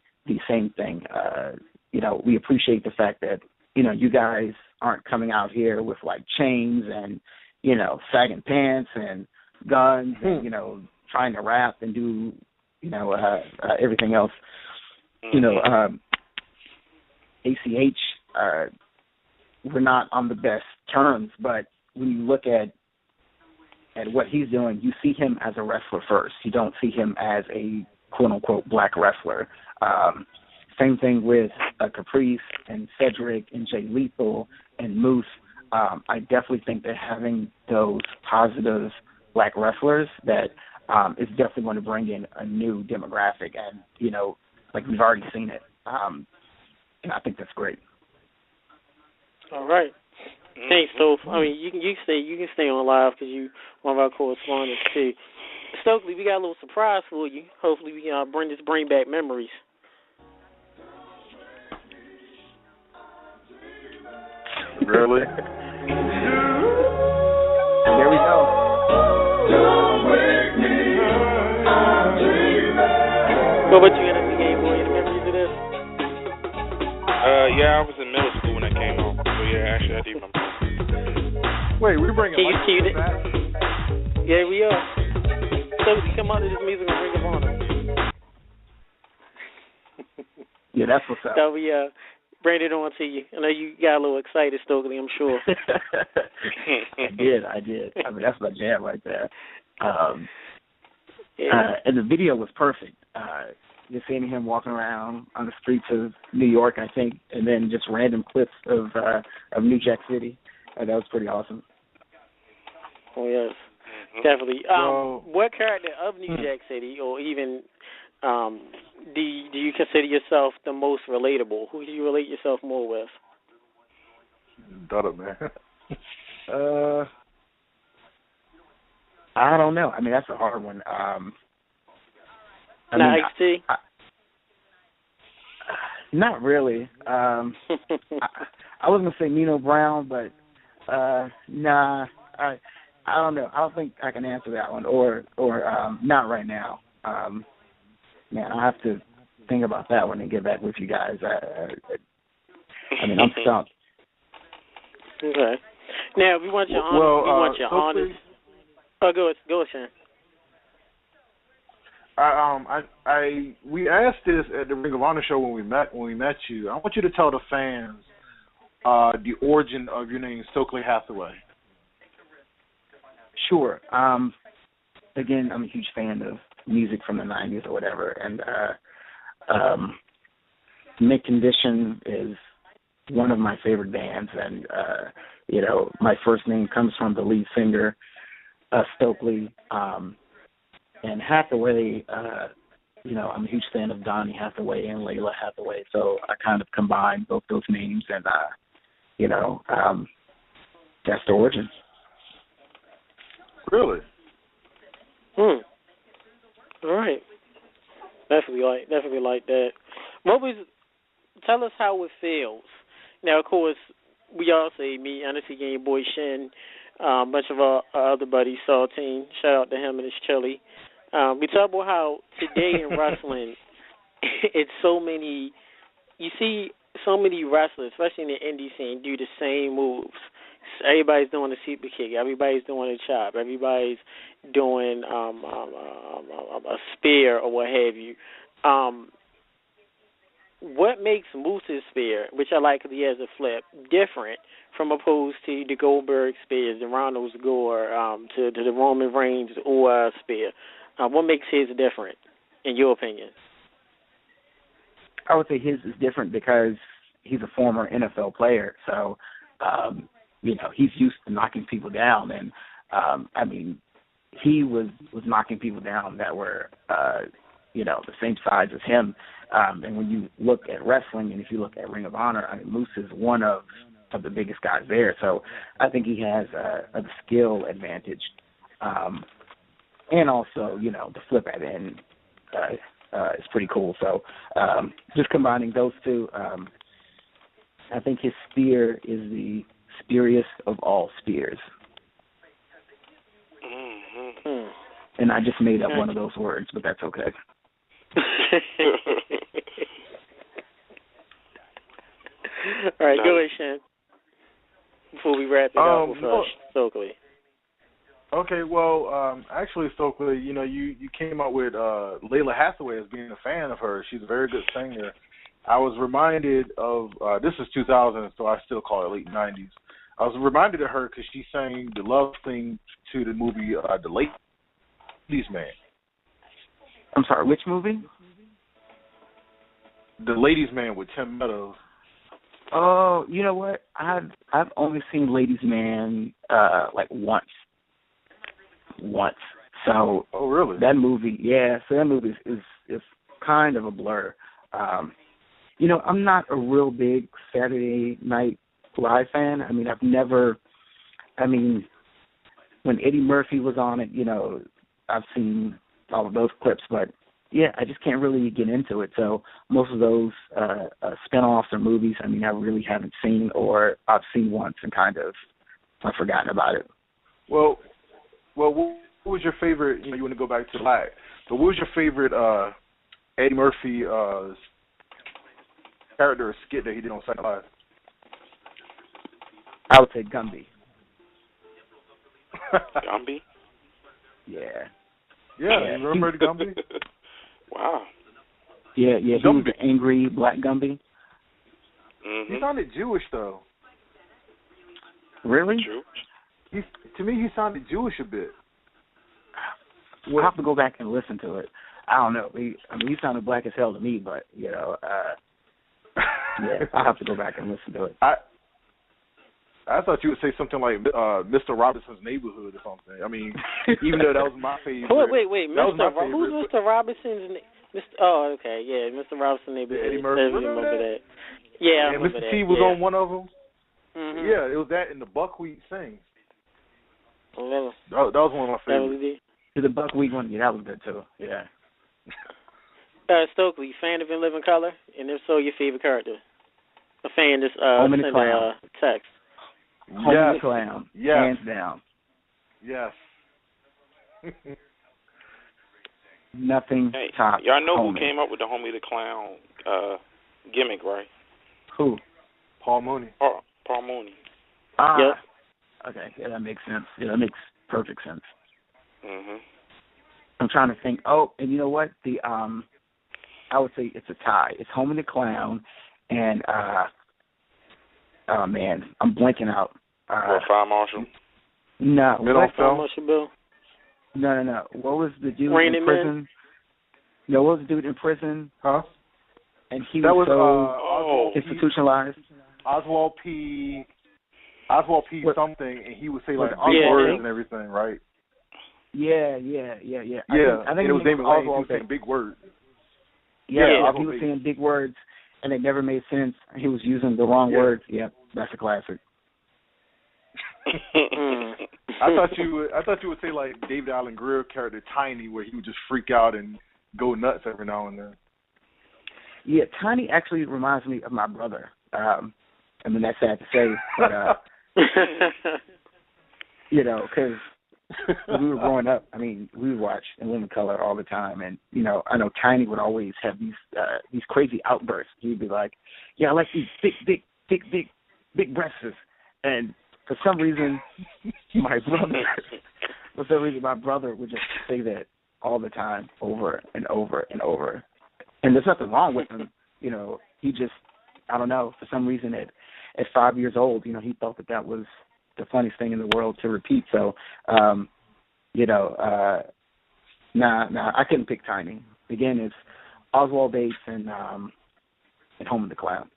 same thing. We appreciate the fact that you guys aren't coming out here with like chains and sagging pants and guns and trying to rap and do everything else. ACH, we're not on the best terms, but when you look at what he's doing, you see him as a wrestler first. You don't see him as a quote-unquote black wrestler. Same thing with Caprice and Cedric and Jay Lethal and Moose. I definitely think that having those positive black wrestlers that is definitely going to bring in a new demographic, and like we've already seen it, and I think that's great. All right, thanks, Toph. You can stay on live because you one of our correspondents too. Stokely, we got a little surprise for you. Hopefully, we can bring back memories. Really? There we go. What about you, NXT Game Boy? Any memories of this? Yeah, I was in middle school when it came out. So yeah, actually I do remember. Wait, we bringing lights back? Yeah, we are. So you come out of this music on Ring of Honor. Yeah, that's what's up. So we bring it on to you. I know you got a little excited, Stokely, I'm sure. I did. I mean, that's my jam right there. Yeah. And the video was perfect. Just seeing him walking around on the streets of New York, I think, and then just random clips of New Jack City. That was pretty awesome. Oh, yes. Definitely. What character of New Jack City, or even do you consider yourself the most relatable? Who do you relate yourself more with? Got it, man. I don't know. I mean, that's a hard one. Ice-T? Not really. I was gonna say Nino Brown, but nah. I don't know. I don't think I can answer that one, or not right now. Man, I'll have to think about that one and get back with you guys. I mean, I'm stumped. Okay. Now, we want your honest. Oh, go ahead, Shane. We asked this at the Ring of Honor show when we met you. I want you to tell the fans the origin of your name, Stokely Hathaway. Sure. Again, I'm a huge fan of music from the 90s or whatever, and Mint Condition is one of my favorite bands, and my first name comes from the lead singer, Stokely, and Hathaway. I'm a huge fan of Donny Hathaway and Layla Hathaway, so I kind of combined both those names, and that's the origin. Really? All right. Definitely like that. Tell us how it feels. Now, of course, we all say me, Honesty Game Boy Shin, a bunch of our other buddies, Saltine. Shout out to him and his chili. We talk about how today in wrestling, it's so many. You see so many wrestlers, especially in the indie scene, do the same moves. Everybody's doing a super kick. Everybody's doing a chop. Everybody's doing a spear or what have you. What makes Moose's spear, which I like because he has a flip, different from opposed to the Goldberg spears, the Ronald's Gore, to the Roman Reigns or spear? What makes his different, in your opinion? I would say his is different because he's a former NFL player, so he's used to knocking people down, and he was knocking people down that were the same size as him. And when you look at wrestling, and if you look at Ring of Honor, Moose is one of the biggest guys there. So I think he has a skill advantage, and also the flip at the end is pretty cool. So just combining those two, I think his spear is the speariest of all spears. Mm-hmm. And I just made up one of those words, but that's okay. All right, go ahead, Shan. Before we wrap it up with Stokely. Okay, well, actually, Stokely, you came up with Layla Hathaway as being a fan of her. She's a very good singer. I was reminded of, this is 2000, so I still call it late 90s. I was reminded of her because she sang the love theme to the movie The Ladies' Man. I'm sorry, which movie? The Ladies' Man with Tim Meadows. Oh, you know what? I've only seen Ladies' Man once. So. Oh, really? That movie, yeah. So that movie is kind of a blur. I'm not a real big Saturday Night Live fan. I've never. When Eddie Murphy was on it, I've seen all of those clips, but yeah, I just can't really get into it. So most of those spinoffs or movies, I really haven't seen, or I've seen once and kind of I've forgotten about it. Well, what was your favorite? You want to go back to live, but what was your favorite Eddie Murphy character or skit that he did on Saturday Night Live? I would say Gumby. Gumby? Yeah. Yeah, you remember the Gumby? Wow. Yeah, he was the angry black Gumby. Mm-hmm. He sounded Jewish, though. Really? True. To me, he sounded Jewish a bit. We'll have to go back and listen to it. I don't know. He sounded black as hell to me, but, yeah, I'll have to go back and listen to it. I thought you would say something like Mr. Robinson's Neighborhood or something. I mean, even though that was my favorite. Wait. Who's Mr. Robinson's Oh, okay. Yeah, Mr. Robinson's Neighborhood. Eddie Murphy. Remember that? Yeah, I remember Mr. T that. was on one of them. Mm-hmm. Yeah, it was that and the Buckwheat Sing. Oh, that was one of my favorites. The Buckwheat one, that was good too. Yeah. Stokely, fan of In Living Color, and if so, your favorite character. A fan just Home and the send Clown. a text. Home and the Clown. Yes. Hands down. Yes. Nothing Hey, tops y'all know Homie. who came up with the Homie the Clown gimmick, right? Who? Paul Mooney. Paul Mooney. Yep. Okay, yeah, that makes sense. Yeah, that makes perfect sense. Mhm. I'm trying to think. Oh, and you know what? I would say it's a tie. It's Home and the Clown, and oh man, I'm blanking out. Fire Marshal. No. Fire Marshal Bill. No. What was the dude Rain in Man? prison? No, what was the dude in prison? Huh? And he that was so institutionalized. Oswald P. Something, and he would say like big words and everything, right? Yeah. I think it was David Wayne. He was saying big words. Yeah, he was saying big words, and they never made sense. He was using the wrong words. Yep, that's a classic. I thought you would say like David Allen Greer character Tiny, where he would just freak out and go nuts every now and then. Yeah, Tiny actually reminds me of my brother. I mean, that's sad to say, but you know, because when we were growing up, I mean, we would watch In Living Color all the time, and you know, I know Tiny would always have these crazy outbursts. He'd be like, "Yeah, I like these big breasts," and for some reason, my brother would just say that all the time, over and over and over. And there's nothing wrong with him, you know. He just, I don't know, for some reason at 5 years old, you know, he thought that was the funniest thing in the world to repeat. So, you know, I couldn't pick Tiny. Again, it's Oswald Bates and Home and the Clown.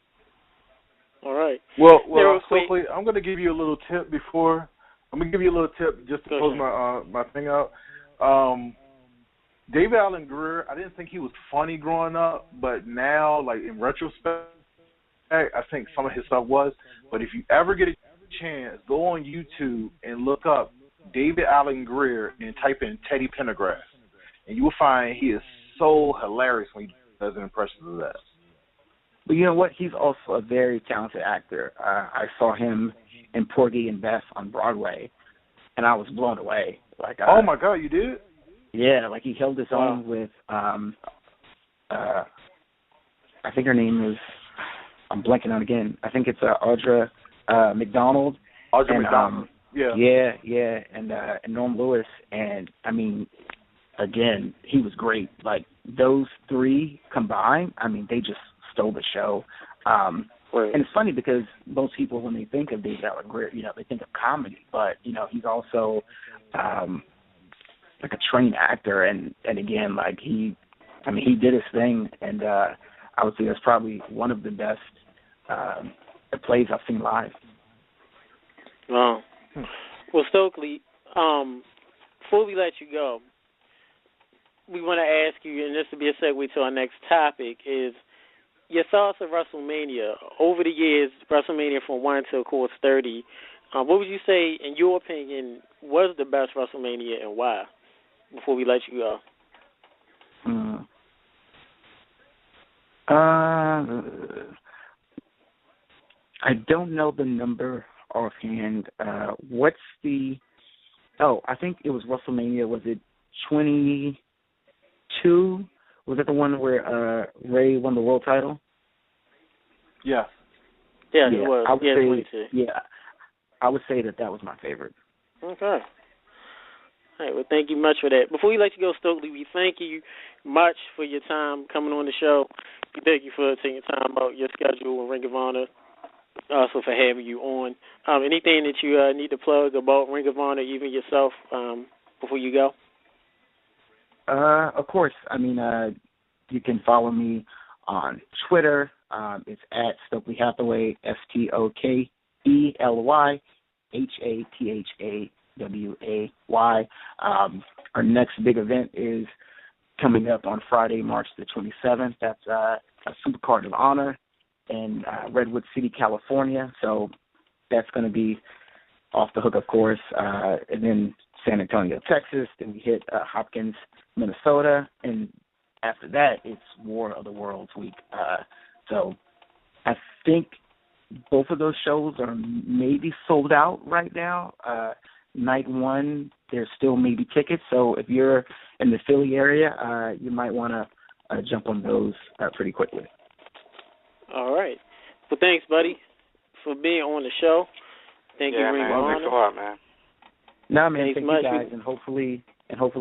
All right. Well, Stokely, I'm going to give you a little tip before. I'm going to give you a little tip just to close my thing out. David Allen Greer, I didn't think he was funny growing up, but now, like in retrospect, I think some of his stuff was. But if you ever get a chance, go on YouTube and look up David Allen Greer and type in Teddy Pendergrass, and you will find he is so hilarious when he does an impression of that. But you know what? He's also a very talented actor. I saw him in Porgy and Bess on Broadway, and I was blown away. Like, oh my God, you did? Yeah, like he held his own with, I think her name is, I'm blanking out again. I think it's Audra McDonald. Audra McDonald. Yeah, and Norm Lewis. And I mean, again, he was great. Like those three combined, I mean, they just stole the show. And it's funny because most people, when they think of David Allen Greer, you know, they think of comedy, but you know, he's also like a trained actor, and again, like he did his thing, and I would say that's probably one of the best plays I've seen live. Well, Stokely, before we let you go, we want to ask you, and this will be a segue to our next topic, is your thoughts of WrestleMania. Over the years, WrestleMania from 1 to, of course, 30, what would you say, in your opinion, was the best WrestleMania and why, before we let you go? I don't know the number offhand. What's the... Oh, I think it was WrestleMania. Was it 22? Was it the one where Ray won the world title? Yeah. Yeah, it was. I would say, 22. Yeah, I would say that was my favorite. Okay. All right, well, thank you much for that. Before we let you go, Stokely, we thank you much for your time coming on the show. We thank you for taking time out your schedule with Ring of Honor, also for having you on. Anything that you need to plug about Ring of Honor, even yourself, before you go? Of course. I mean, you can follow me on Twitter. It's at Stokely Hathaway, STOKELY HATHAWAY. Our next big event is coming up on Friday, March the 27th. That's a Supercard of Honor in Redwood City, California. So that's going to be off the hook, of course. And then San Antonio, Texas. Then we hit Hopkins, Minnesota. And after that, it's War of the Worlds week. So I think both of those shows are maybe sold out right now. Night one, there's still maybe tickets. So if you're in the Philly area, you might want to jump on those pretty quickly. All right. Well, thanks, buddy, for being on the show. Thank you, Ring of Honor. Thanks a lot, man. No, man, thank you guys, and hopefully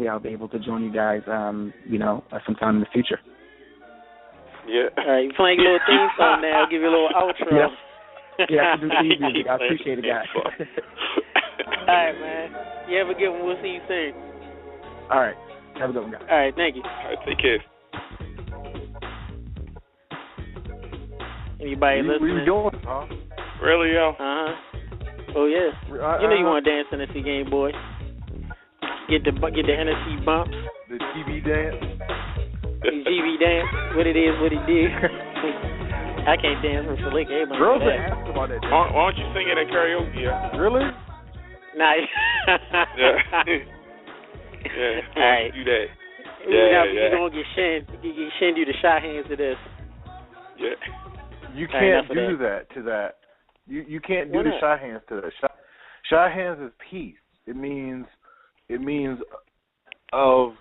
I'll be able to join you guys, sometime in the future. Yeah. All right, you playing a little theme song now. I'll give you a little outro. Yeah, I can do theme music. I appreciate it, guys. All right, man. You have a good one. We'll see you soon. All right. Have a good one, guys. All right, thank you. All right, take care. Anybody listening? What you doing, huh? Really, yo? Uh-huh. Oh, yeah. You know you want to dance NFC game, boy. Get the NFC bumps. The TV dance. The TV dance. What it is, what it did. I can't dance for Slick. Girls are asking about that. Why don't you sing it at karaoke? Yeah. Really? Nice. Yeah. Yeah. All right. Do that. Yeah. You're going to get Shin. You Shin do the shot hands to this. Yeah. You can't do that to that. You can't do the shy hands to that. Shy hands is peace. It means of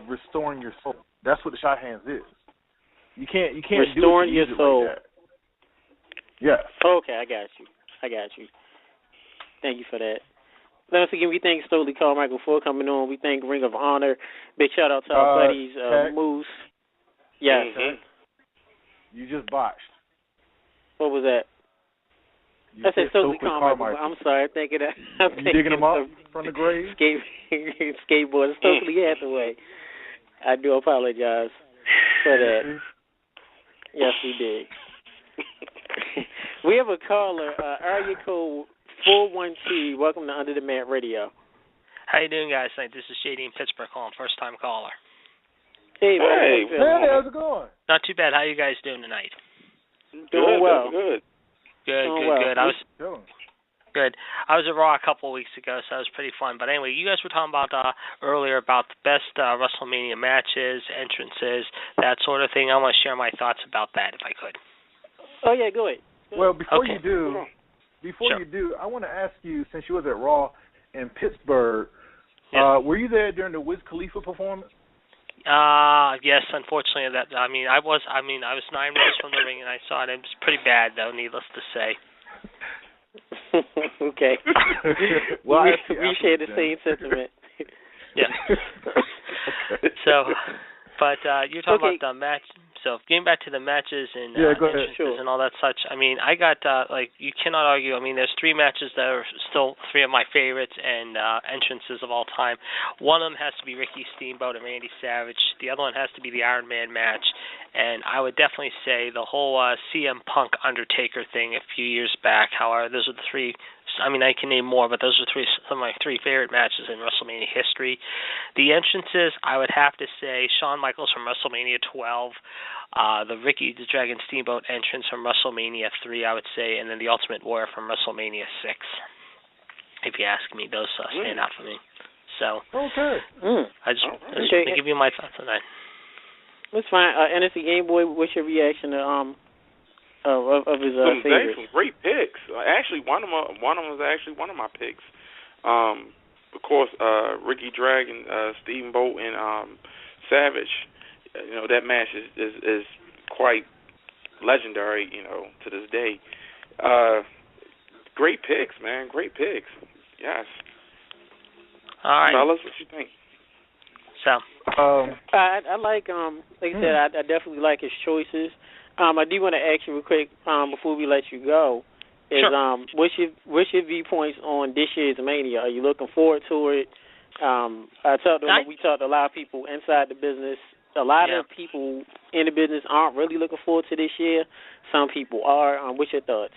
restoring your soul. That's what the shy hands is. You can't restoring do it your soul. like that. Yeah. Okay, I got you. Thank you for that. Once again, we thank Stokely Carmichael for coming on. We thank Ring of Honor. Big shout out to our buddies, Moose. Yes. Mm-hmm. You just botched. What was that? I said Stokely Carmichael. I'm sorry. I'm thinking that. You digging him up from the grave? Skateboard. Stokely Hathaway. I do apologize for that. Yes, we did. We have a caller, area code 412. Welcome to Under the Mat Radio. How you doing, guys? This is JD in Pittsburgh calling, first-time caller. Hey, man. Hey, how's it going? Not too bad. How you guys doing tonight? Doing well. Good. Good. Good. I was at Raw a couple of weeks ago, so that was pretty fun. But anyway, you guys were talking about earlier about the best WrestleMania matches, entrances, that sort of thing. I want to share my thoughts about that, if I could. Oh, yeah, go ahead. Well, before you do, I want to ask you, since you was at Raw in Pittsburgh, were you there during the Wiz Khalifa performance? Yes, unfortunately, I was 9 rows from the ring, and I saw it. It was pretty bad, though, needless to say. Okay. Well, we share the same sentiment. Yeah. Okay. So, but you're talking about the match. So, getting back to the matches and entrances and all that such, I got, you cannot argue. There's three matches that are still three of my favorites and entrances of all time. One of them has to be Ricky Steamboat and Randy Savage. The other one has to be the Iron Man match. And I would definitely say the whole CM Punk Undertaker thing a few years back. However, those are the three. I can name more, but those are some of my three favorite matches in WrestleMania history. The entrances, I would have to say Shawn Michaels from WrestleMania 12, the Ricky the Dragon Steamboat entrance from WrestleMania 3, I would say, and then the Ultimate Warrior from WrestleMania 6. If you ask me, those stand out for me. So, okay. I just want to give you my thoughts on that. That's fine. NFC Game Boy, what's your reaction to of his favorites? Some great picks. Actually, one of them was actually one of my picks. Of course, Ricky Dragon, Steamboat, and Savage. That match is quite legendary. To this day. Great picks, man. Great picks. Yes. All right. Fellas, what you think? So. I like you said, I definitely like his choices. I do want to ask you real quick before we let you go. Is sure. What's your viewpoints on this year's Mania? Are you looking forward to it? We talked to a lot of people inside the business. A lot of people in the business aren't really looking forward to this year. Some people are. What's your thoughts?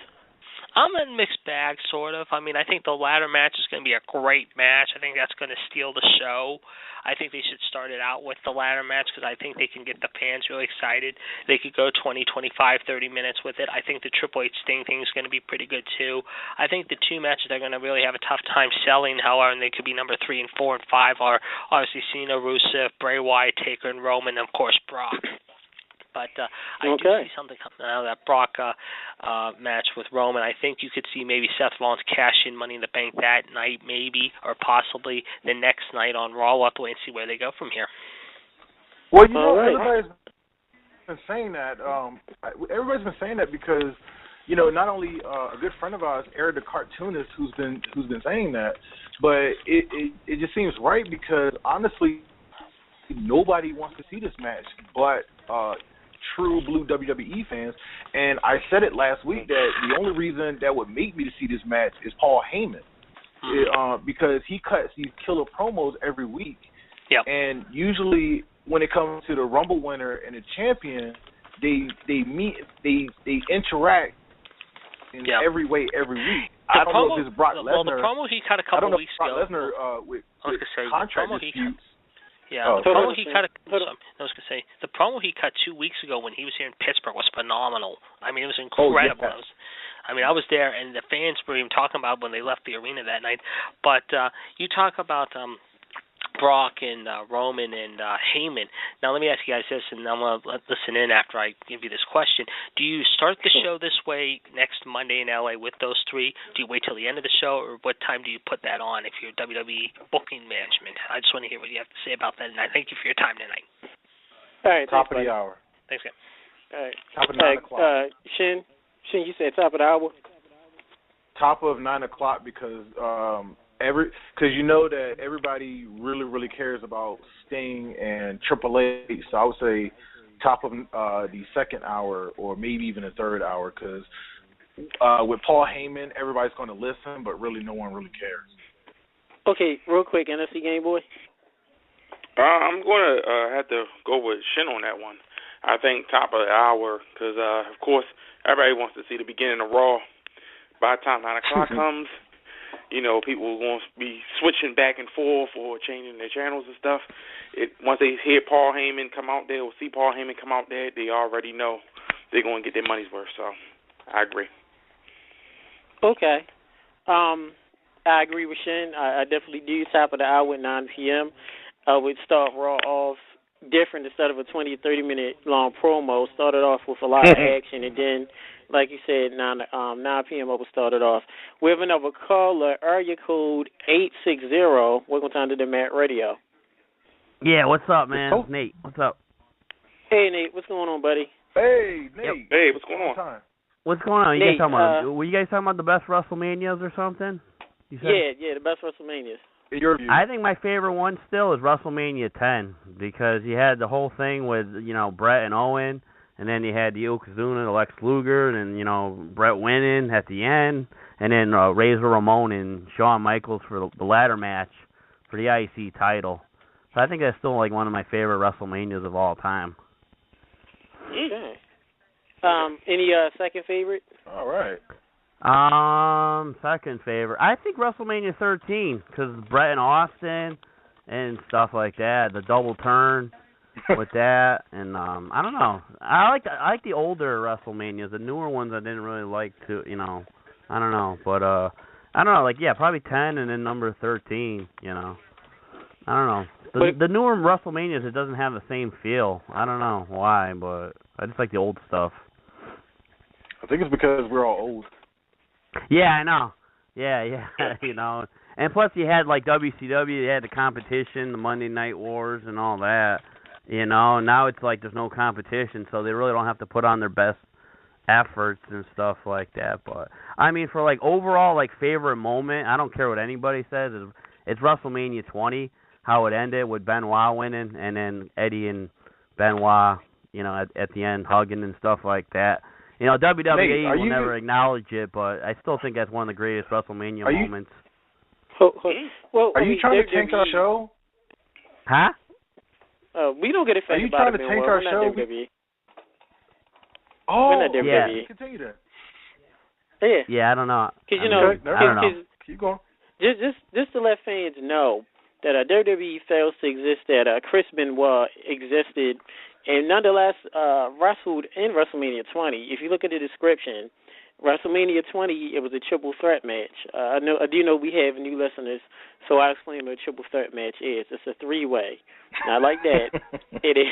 I'm in a mixed bag, sort of. I mean, I think the ladder match is going to be a great match. I think that's going to steal the show. I think they should start it out with the ladder match because I think they can get the fans really excited. They could go 20, 25, 30 minutes with it. I think the Triple H Sting thing is going to be pretty good, too. I think the two matches they're going to really have a tough time selling, however, and they could be number 3 and 4 and 5 are obviously Cena, Rusev, Bray Wyatt, Taker, and Roman, and, of course, Brock. But I do see something coming out of that Brock match with Roman. I think you could see maybe Seth Rollins cash in Money in the Bank that night, maybe, or possibly the next night on Raw. We'll have to wait and see where they go from here. Well, everybody's been saying that. Everybody's been saying that because, not only a good friend of ours, Eric the cartoonist, who's been saying that, but it just seems right because honestly, nobody wants to see this match, but true blue WWE fans, and I said it last week that the only reason that would make me to see this match is Paul Heyman, because he cuts these killer promos every week, and usually when it comes to the Rumble winner and the champion, they interact in every way every week. I don't know if it's Brock Lesnar. Well, the promo he cut a couple weeks ago. Brock Lesnar with contract disputes. Yeah, the promo he cut. I was gonna say the promo he cut 2 weeks ago when he was here in Pittsburgh was phenomenal. I mean, it was incredible. I was there, and the fans were even talking about when they left the arena that night. But you talk about Brock and Roman and Heyman. Now, let me ask you guys this, and I'm going to listen in after I give you this question. Do you start the show this way next Monday in L.A. with those three? Do you wait till the end of the show, or what time do you put that on if you're WWE booking management? I just want to hear what you have to say about that, and I thank you for your time tonight. All right, top of the hour. Thanks, guys. All right. Top of 9 o'clock. Shin, you said top of the hour? Top of 9 o'clock because because you know that everybody really, really cares about Sting and Triple H. So I would say top of the second hour or maybe even the third hour because with Paul Heyman, everybody's going to listen, but really no one really cares. Okay, real quick, NFC Game Boy. I'm going to have to go with Shin on that one. I think top of the hour because, of course, everybody wants to see the beginning of Raw. By the time 9 o'clock comes, people won't be switching back and forth or changing their channels and stuff. Once they hear Paul Heyman come out there or see Paul Heyman come out there, they already know they're going to get their money's worth. So I agree. Okay. I agree with Shin. I definitely do. Top of the hour at 9 p.m. We'd start Raw off different instead of a 20 or 30-minute long promo. Started off with a lot of action, and then, like you said, 9 p.m. we'll start it off. We have another caller, area code 860. Welcome to the Matt Radio. Yeah, what's up, man? It's Nate. What's up? Hey, Nate. What's going on, buddy? Hey, Nate. Yep. Hey, what's going on? What's going on? Nate, Were you guys talking about the best WrestleManias or something? Yeah, the best WrestleManias. In your view. I think my favorite one still is WrestleMania 10 because you had the whole thing with, Bret and Owen, and then you had the Yokozuna, the Lex Luger, and, Bret winning at the end, and then Razor Ramon and Shawn Michaels for the ladder match for the IC title. So I think that's still, one of my favorite WrestleManias of all time. Okay. Any second favorite? All right. Second favorite. I think WrestleMania 13 because Bret and Austin and stuff like that. The double turn with that, and I don't know. I like the older WrestleManias. The newer ones I didn't really like to. I don't know, but I don't know. Probably 10 and then number 13. I don't know. The newer WrestleManias, it doesn't have the same feel. I don't know why, but I just like the old stuff. I think it's because we're all old. Yeah, I know. Yeah, And plus you had WCW, you had the competition, the Monday Night Wars and all that. Now it's there's no competition, so they really don't have to put on their best efforts and stuff like that. But I mean for overall favorite moment, I don't care what anybody says, it's WrestleMania 20, how it ended with Benoit winning, and then Eddie and Benoit, at the end hugging and stuff like that. WWE will never acknowledge it, but I still think that's one of the greatest WrestleMania moments. Well, are you trying to tank our show? Huh? We don't get affected by it. Are you trying to tank our show? We're not WWE. Yeah. Continue that. Yeah, I don't know. Because I don't know. Keep going. Just to let fans know that WWE fails to exist, that Chris Benoit existed, and nonetheless wrestled in WrestleMania 20. If you look at the description, WrestleMania 20, it was a triple threat match. I do know we have new listeners, so I'll explain what a triple threat match is. It's a three-way. Not like that. It is.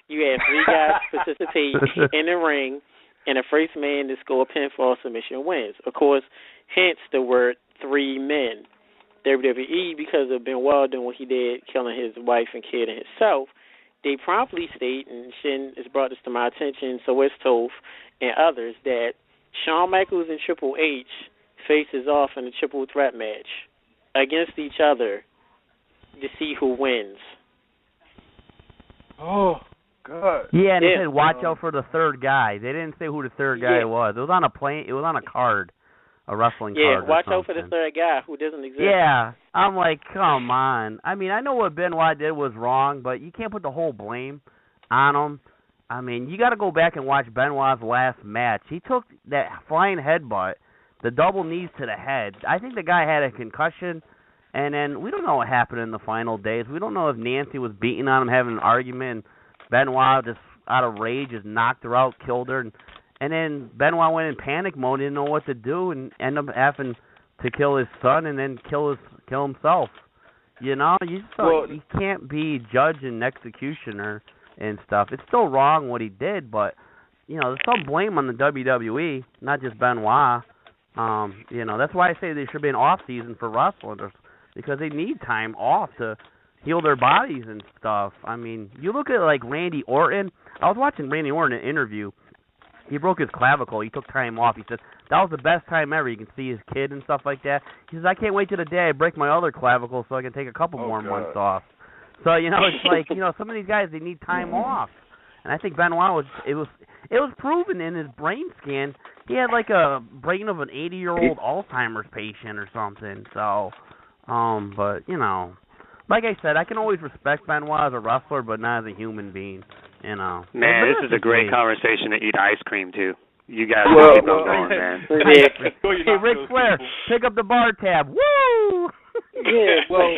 You have three guys participate in the ring, and the first man to score a pinfall submission wins. Of course, hence the word three men. WWE, because of Benoit doing what he did, killing his wife and kid and himself, they promptly state, and Shin has brought this to my attention, so it's Toph and others, that Shawn Michaels and Triple H faces off in a triple threat match against each other to see who wins. Oh, God. Yeah, and they said watch out for the third guy. They didn't say who the third guy was. It was on a plane. It was on a card, a wrestling card. Yeah, watch out for the third guy who doesn't exist. Yeah, I'm like, come on. I mean, I know what Benoit did was wrong, but you can't put the whole blame on him. I mean, you got to go back and watch Benoit's last match. He took that flying headbutt, the double knees to the head. I think the guy had a concussion, and then we don't know what happened in the final days. We don't know if Nancy was beating on him, having an argument, and Benoit just out of rage just knocked her out, killed her, and then Benoit went in panic mode, didn't know what to do, and ended up having to kill his son and then kill himself. You can't be judge and executioner and stuff. It's still wrong what he did, but there's some blame on the WWE, not just Benoit. That's why I say there should be an off season for wrestlers, because they need time off to heal their bodies and stuff. I mean, you look at like Randy Orton. I was watching Randy Orton in an interview. He broke his clavicle. He took time off. He said that was the best time ever. You can see his kid and stuff like that. He says, I can't wait till the day I break my other clavicle so I can take a couple more months off. So it's like some of these guys, they need time off. And I think Benoit it was proven in his brain scan. He had like a brain of an 80-year-old Alzheimer's patient or something. So, but like I said, I can always respect Benoit as a wrestler, but not as a human being. Man, this is a great conversation to eat ice cream too. You guys keep on going, man. Hey, Ric Flair, pick up the bar tab. Woo! Yeah. Well,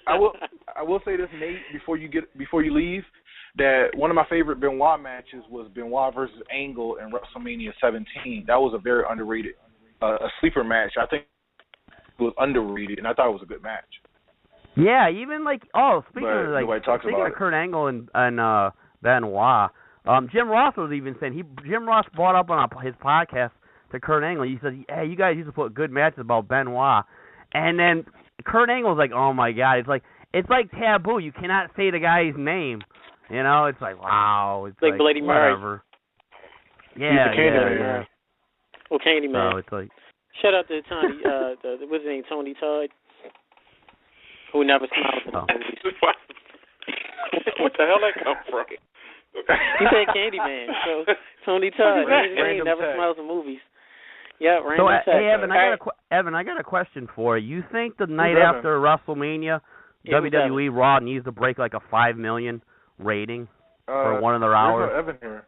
I will say this, Nate, before you leave, that one of my favorite Benoit matches was Benoit versus Angle in WrestleMania 17. That was a very underrated, a sleeper match. I think it was underrated, and I thought it was a good match. Yeah, even speaking of Kurt Angle and Benoit, Jim Ross was even saying Jim Ross brought up on his podcast to Kurt Angle. He said, "Hey, you guys used to put good matches about Benoit," and then Kurt Angle's like, "Oh my God!" It's like taboo. You cannot say the guy's name. It's like wow. It's like Bloody whatever. Murray. Yeah. Well, Candyman. So it's like shout out to Tony. What's his name? Tony Todd, who never smiles in the movies. What the hell that come from? He said Candyman. So Tony Todd, his name never smiles in movies. Yeah, random text. Hey, Evan, I got a question for you. You think the night after WrestleMania, WWE Raw needs to break like a 5 million rating for one of their hours? There's no Evan here.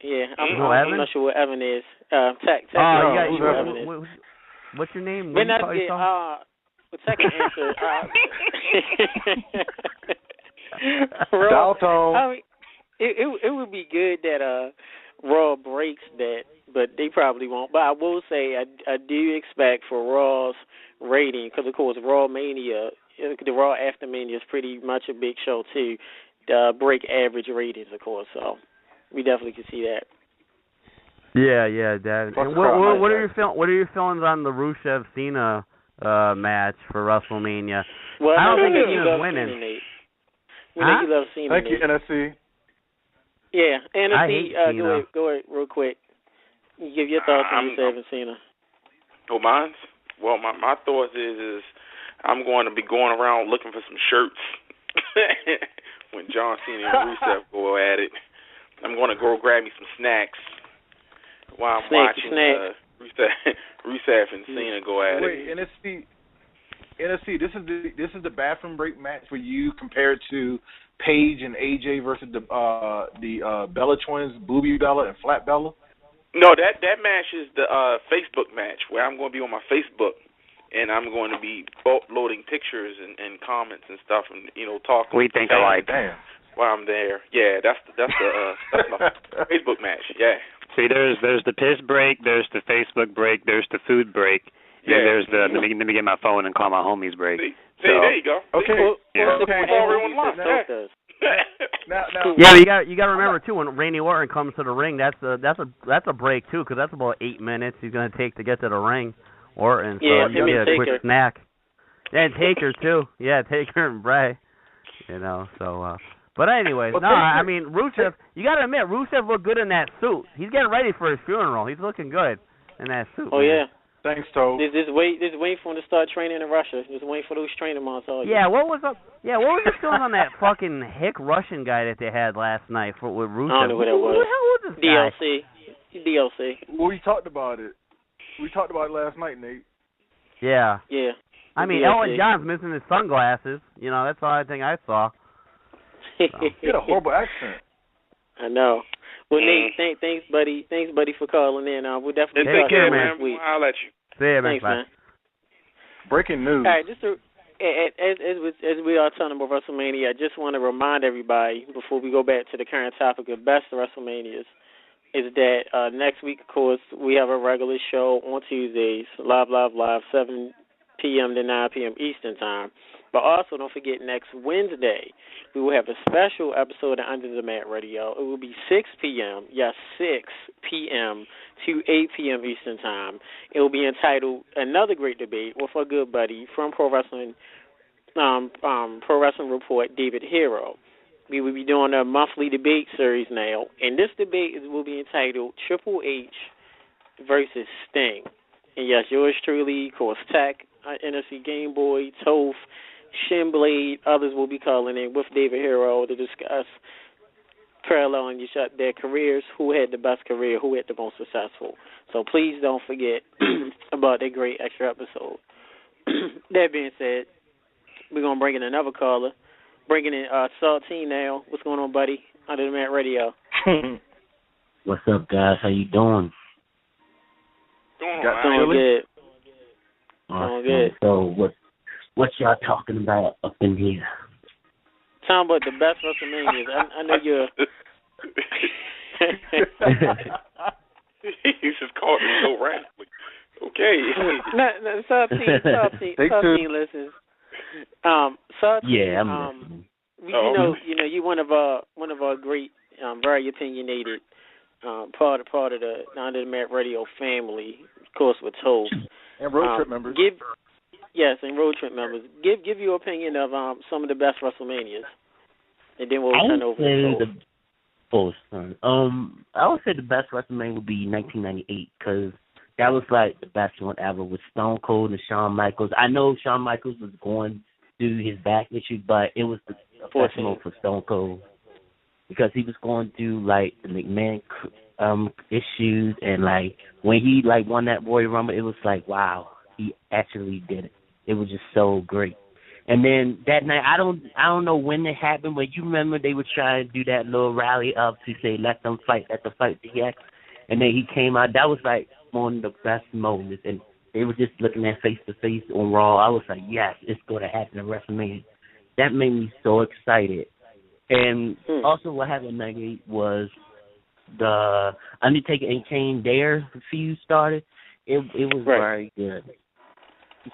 Yeah, I'm not sure what Evan is. What's your name? We're not the second answer. Dalton. It would be good that Raw breaks that, but they probably won't. But I will say I do expect for Raw's rating, because of course Raw Mania, the Raw After Mania is pretty much a big show too, break average ratings, of course. So we definitely can see that. Yeah, Dad. And what are your feelings on the Rusev Cena match for WrestleMania? Well, I don't think Cena's winning. You love Cena. Thank you, NSC. Yeah, NSC. Go ahead, real quick. You give your thoughts on Rusev and Cena. Oh, mine? Well, my thoughts is I'm going to be going around looking for some shirts when John Cena and Rusev go at it. I'm going to go grab me some snacks while I'm watching Rusev and Cena go at it. Wait, NSC, this is the bathroom break match for you compared to Paige and AJ versus the Bella twins, Boobie Bella and Flat Bella? No, that match is the Facebook match where I'm going to be on my Facebook and I'm going to be loading pictures and comments and stuff and talking. We think alike. Damn. While I'm there, yeah, that's my Facebook match. Yeah. See, there's the piss break, there's the Facebook break, there's the food break, and there's the let me get my phone and call my homies break. See, there you go. Okay. Yeah, you got to remember too when Randy Orton comes to the ring, that's a break too, because that's about 8 minutes he's gonna take to get to the ring. Orton, so you get a quick snack. Yeah, and Taker too. Yeah, Taker and Bray. So. But anyways, I mean Rusev. You got to admit Rusev looked good in that suit. He's getting ready for his funeral. He's looking good in that suit. Oh man. Yeah. Thanks, Toph. Just wait for him to start training in Russia. Just wait for those training montages. Yeah, what was up? Yeah, what was the feeling on that fucking hick Russian guy that they had last night with Rusev? I don't know who that was. Who the hell was this guy? DLC. Well, we talked about it. We talked about it last night, Nate. Yeah. Yeah. I mean, Elton John's missing his sunglasses. That's the only thing I saw. He had a horrible accent. I know. Well, Nate, thanks, buddy. Thanks, buddy, for calling in. We'll definitely take care, man. next week. I'll let you. See you, Thanks, man. Breaking news. All right, just as we are talking about WrestleMania, I just want to remind everybody before we go back to the current topic of best WrestleManias, is that next week, of course, we have a regular show on Tuesdays, live, 7 p.m. to 9 p.m. Eastern Time. But also, don't forget, next Wednesday, we will have a special episode of Under the Mat Radio. It will be 6 p.m., yes, 6 p.m. to 8 p.m. Eastern Time. It will be entitled Another Great Debate with our good buddy from Pro Wrestling Report, David Hero. We will be doing a monthly debate series now, and this debate will be entitled Triple H versus Sting. And yes, yours truly, of course, Tech, NFC Game Boy, Toph, Shinblade, others will be calling in with David Hero to discuss paralleling their careers, who had the best career, who had the most successful. So please don't forget about that great extra episode. That being said, we're going to bring in another caller. Bringing in Saltine now. What's going on, buddy? Under the Mat Radio. What's up, guys? How you doing? Doing good. Awesome. Doing good. So what y'all talking about up in here? Talking about the best WrestleManias. I know you're... He just called me so randomly. Okay. No, Saltine listens. Saltine, yeah, I'm listening. You know, you're one of our great, very opinionated part of the Under the Mat Radio family, of course, with Toph. And road trip members. And road trip members. Give your opinion of some of the best WrestleManias, and then we'll turn over to Toph. I would say the best WrestleMania would be 1998 because that was like the best one ever with Stone Cold and Shawn Michaels. I know Shawn Michaels was going through his back issue, but it was the best one for Stone Cold because he was going through like the McMahon issues, and like when he like won that Royal Rumble, it was like wow, he actually did it. It was just so great. And then that night, I don't know when it happened, but you remember they were trying to do that little rally up to say let the fight DX, and then he came out. That was like one of the best moments, and they were just looking at face to face on Raw. I was like, yes, it's going to happen at WrestleMania. That made me so excited. And also what happened that night was the Undertaker and Kane their feud started. It was very good.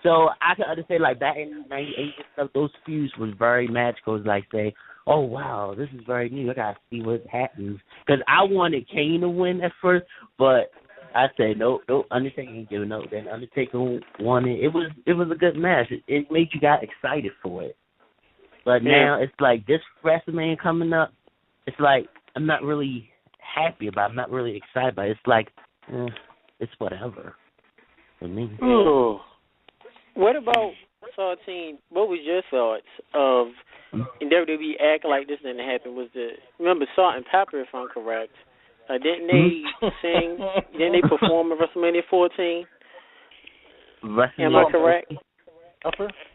So I can understand like that in '98 and stuff. Those feuds was very magical. It's like say, oh wow, this is very new. I gotta see what happens because I wanted Kane to win at first, but I said no, Undertaker ain't giving up. Then Undertaker won it. It was a good match. It made you got excited for it. But now it's like this WrestleMania coming up. It's like I'm not really happy about it. I'm not really excited about it. It's like it's whatever for me. Oh. What about Saltine, what was your thoughts of in WWE acting like this didn't happen? Remember Salt and Pepper, if I'm correct? Didn't they sing? Didn't they perform at WrestleMania 14? Am I correct?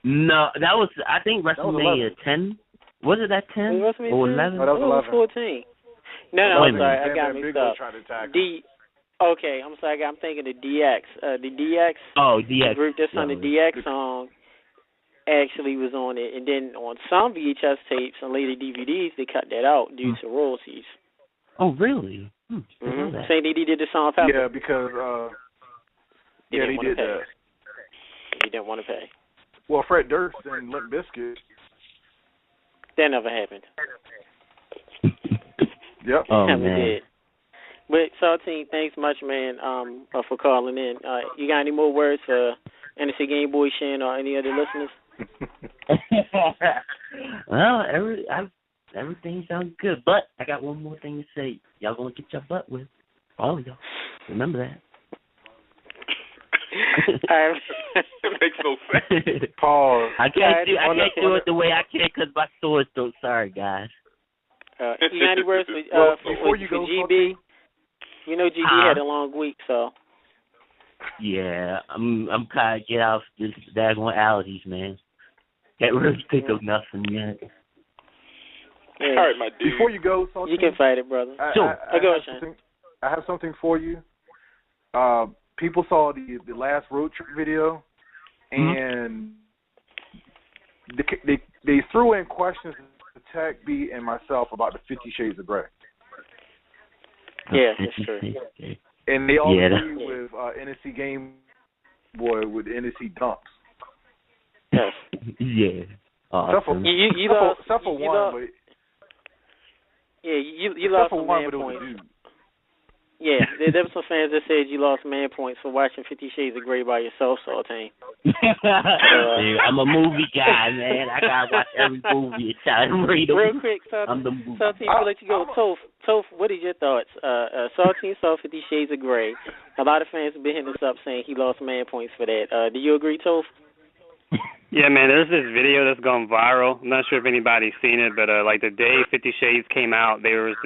No, that was, I think, WrestleMania 10. Was it that 10 or 11? No, that was 14. No, I'm sorry, I got mixed up. Okay, I'm sorry, I'm thinking the DX. The DX. Oh, DX. The group that's on the DX song actually was on it, and then on some VHS tapes and later DVDs, they cut that out due to royalties. Oh, really? Mm-hmm. Saying they did the song Pepper. Yeah, because they did that. He didn't want to pay. Well, Fred Durst and Limp Bizkit. That never happened. Yep. Oh, never man. did. But Saltine, thanks much, man, for calling in. You got any more words for NSC Game Boy Shin or any other listeners? Well, everything sounds good, but I got one more thing to say. Y'all gonna get your butt with all of y'all. Remember that. It makes no sense. Pause. I can't do it the way I can because my sword's so sorry, guys. You got any words for GB? You know GB had a long week, so. Yeah, I'm trying to get off this daggone allergies, man. Can't really think of nothing yet. Yeah. All right, my dude. Before you go, Saltine, you can fight it, brother. I have something for you. People saw the last road trip video, and they threw in questions to Tech B and myself about the 50 Shades of Grey. Yeah, that's true. And they all agree with NSC Game Boy with NSC Dumps. Yes. Yeah. Awesome. You lost. Except for one, but you lost some man points. Yeah, there were some fans that said you lost man points for watching 50 Shades of Grey by yourself, Saltine. I'm a movie guy, man. I gotta watch every movie and try to read them. Real quick, Saltine, I'll let you go. Toph, what are your thoughts? Saltine saw 50 Shades of Grey. A lot of fans have been hitting us up saying he lost man points for that. Do you agree, Toph? Yeah, man, there's this video that's gone viral. I'm not sure if anybody's seen it, but like the day 50 Shades came out, there was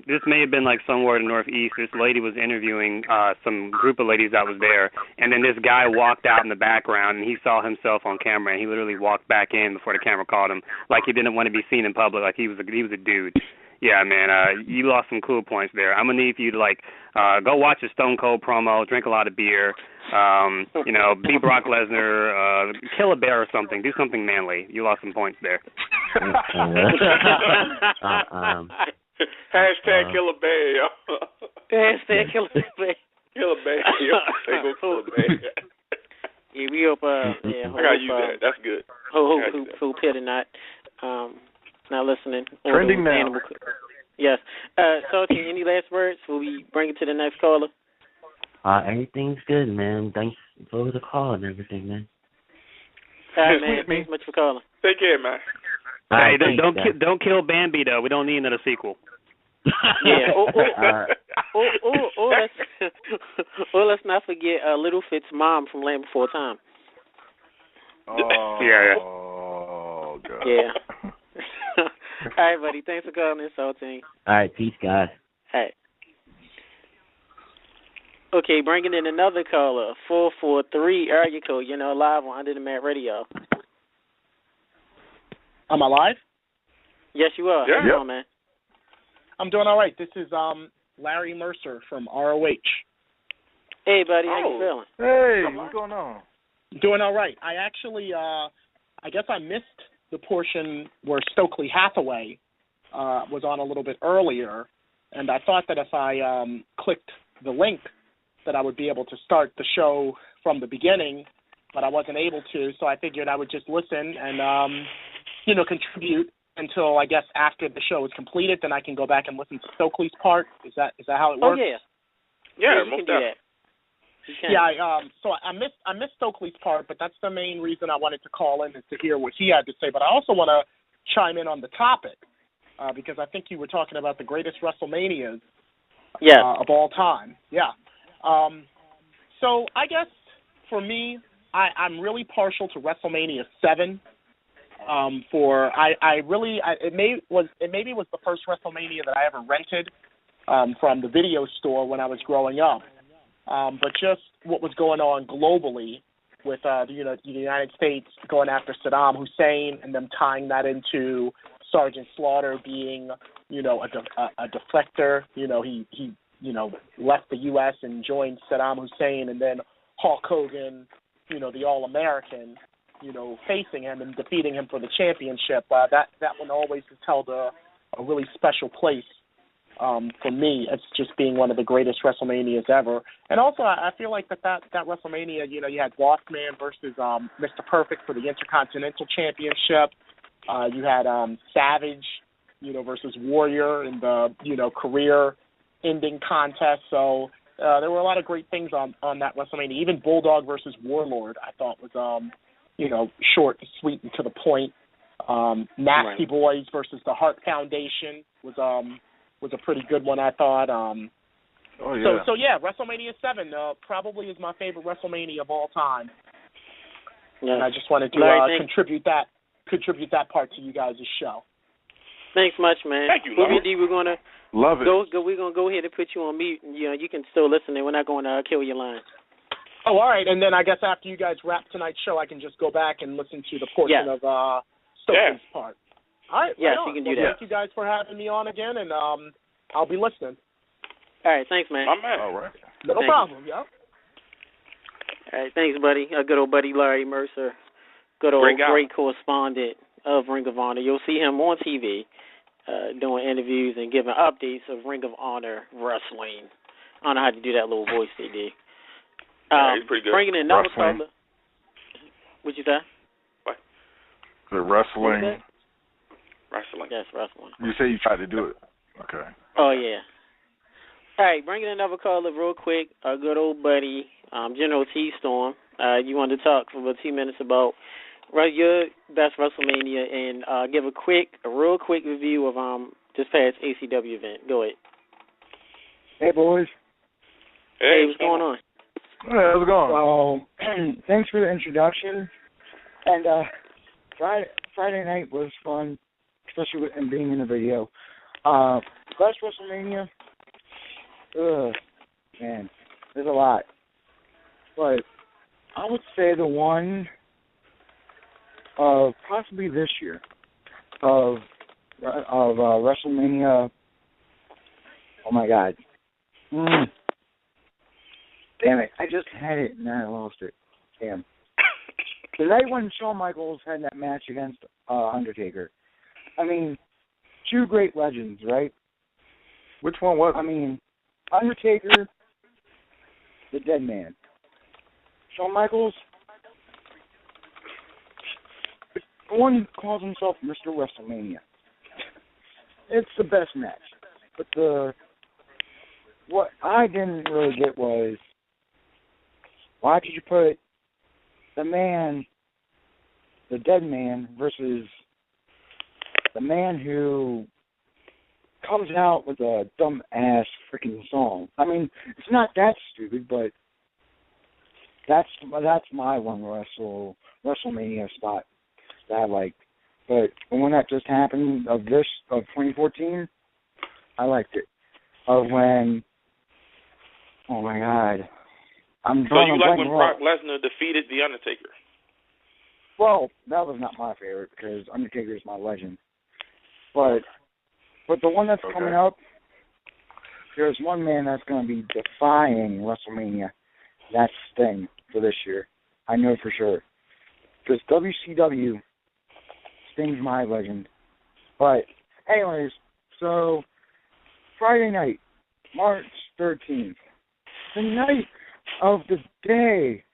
this may have been like somewhere in the Northeast. This lady was interviewing some group of ladies that was there, and then this guy walked out in the background, and he saw himself on camera, and he literally walked back in before the camera caught him, like he didn't want to be seen in public, like he was a dude. Yeah, man, you lost some cool points there. I'm gonna need you to go watch a Stone Cold promo, drink a lot of beer, beat Brock Lesnar, kill a bear or something, do something manly. You lost some points there. Hashtag kill a bear, yo. Hashtag kill a bear. Kill a bear, yo. They go kill a bear. Yeah, we hope. I gotta use that. That's good. Who Peter not listening. Trending now. Yes. Saltine, any last words? Will we bring it to the next caller? Everything's good, man. Thanks for the call and everything, man. All right, man. Thanks so much for calling. Take care, man. Hey, don't kill Bambi though. We don't need another sequel. Yeah. Let's not forget Little Fitz' mom from Land Before Time. Oh, yeah. Oh, God. Yeah. All right, buddy. Thanks for calling in, Saltine. All right, peace, guys. All right. Okay, bringing in another caller, 443 area code. Live on Under the Mat Radio. Am I live? Yes, you are. Yeah. How you doing, man? I'm doing all right. This is Larry Mercer from ROH. Hey, buddy. How you feeling? Hey, what's going on? Doing all right. I actually, I guess I missed the portion where Stokely Hathaway was on a little bit earlier, and I thought that if I clicked the link that I would be able to start the show from the beginning, but I wasn't able to, so I figured I would just listen and, contribute until, I guess, after the show is completed, then I can go back and listen to Stokely's part. Is that how it works? Oh, yeah. Yeah, you can do that. Yeah, so I missed Stokely's part, but that's the main reason I wanted to call in is to hear what he had to say. But I also want to chime in on the topic because I think you were talking about the greatest WrestleManias of all time. Yeah. So I guess for me, I'm really partial to WrestleMania 7. It maybe was the first WrestleMania that I ever rented from the video store when I was growing up. But just what was going on globally with the United States going after Saddam Hussein and them tying that into Sergeant Slaughter being, a defector. He left the U.S. and joined Saddam Hussein, and then Hulk Hogan, the All-American, facing him and defeating him for the championship. That one always has held a really special place for me. It's just being one of the greatest WrestleManias ever. And also, I feel like that WrestleMania, you had Bossman versus Mr. Perfect for the Intercontinental Championship. You had Savage, versus Warrior in the career-ending contest. So there were a lot of great things on that WrestleMania. Even Bulldog versus Warlord, I thought was, short, sweet, and to the point. Nasty Boys versus the Hart Foundation was a pretty good one, I thought. So WrestleMania 7 probably is my favorite WrestleMania of all time. Yeah. And I just wanted to contribute that part to you guys' show. Thanks much, man. Thank you, WD, we're gonna love it. We're gonna go ahead and put you on mute. You can still listen, and we're not going to kill your line. Oh, all right. And then I guess after you guys wrap tonight's show, I can just go back and listen to the portion of Stokely's part. All right. Yes, right you can do that. Thank you guys for having me on again, and I'll be listening. All right. Thanks, man. My man. All right. No problem. Yep. All right. Thanks, buddy. Good old buddy Larry Mercer. Good old great correspondent of Ring of Honor. You'll see him on TV doing interviews and giving updates of Ring of Honor wrestling. I don't know how to do that little voice they did. He's pretty good. Bringing in another caller. What'd you say? What? The wrestling. Wrestling. Yes, wrestling. You say you tried to do it. Okay. Oh, yeah. All right, bringing in another caller real quick. Our good old buddy, General T-Storm. You wanted to talk for about 2 minutes about your best WrestleMania and give a real quick review of this past ACW event. Go ahead. Hey, boys. Hey, what's going on? Hey, how's it going? Well, thanks for the introduction. And Friday night was fun, especially with him being in the video. Best WrestleMania? Man, there's a lot. But I would say the one of possibly this year of WrestleMania. Oh my God. Damn it, I just had it and I lost it. Damn. The night when Shawn Michaels had that match against Undertaker. I mean, two great legends, right? Which one was it? I mean, Undertaker, the dead man. Shawn Michaels, the one who calls himself Mr. WrestleMania. It's the best match. But what I didn't really get was, why did you put the man, the dead man, versus the man who comes out with a dumb-ass freaking song? I mean, it's not that stupid, but that's my one WrestleMania spot that I like. But when that just happened of 2014, I liked it. Of when, oh my God. So you like when Brock Lesnar defeated The Undertaker? Well, that was not my favorite because Undertaker is my legend. But the one that's coming up, there's one man that's going to be defying WrestleMania. That's Sting for this year. I know for sure. Because WCW, Sting's my legend. But anyways, so Friday night, March 13th, the night of the day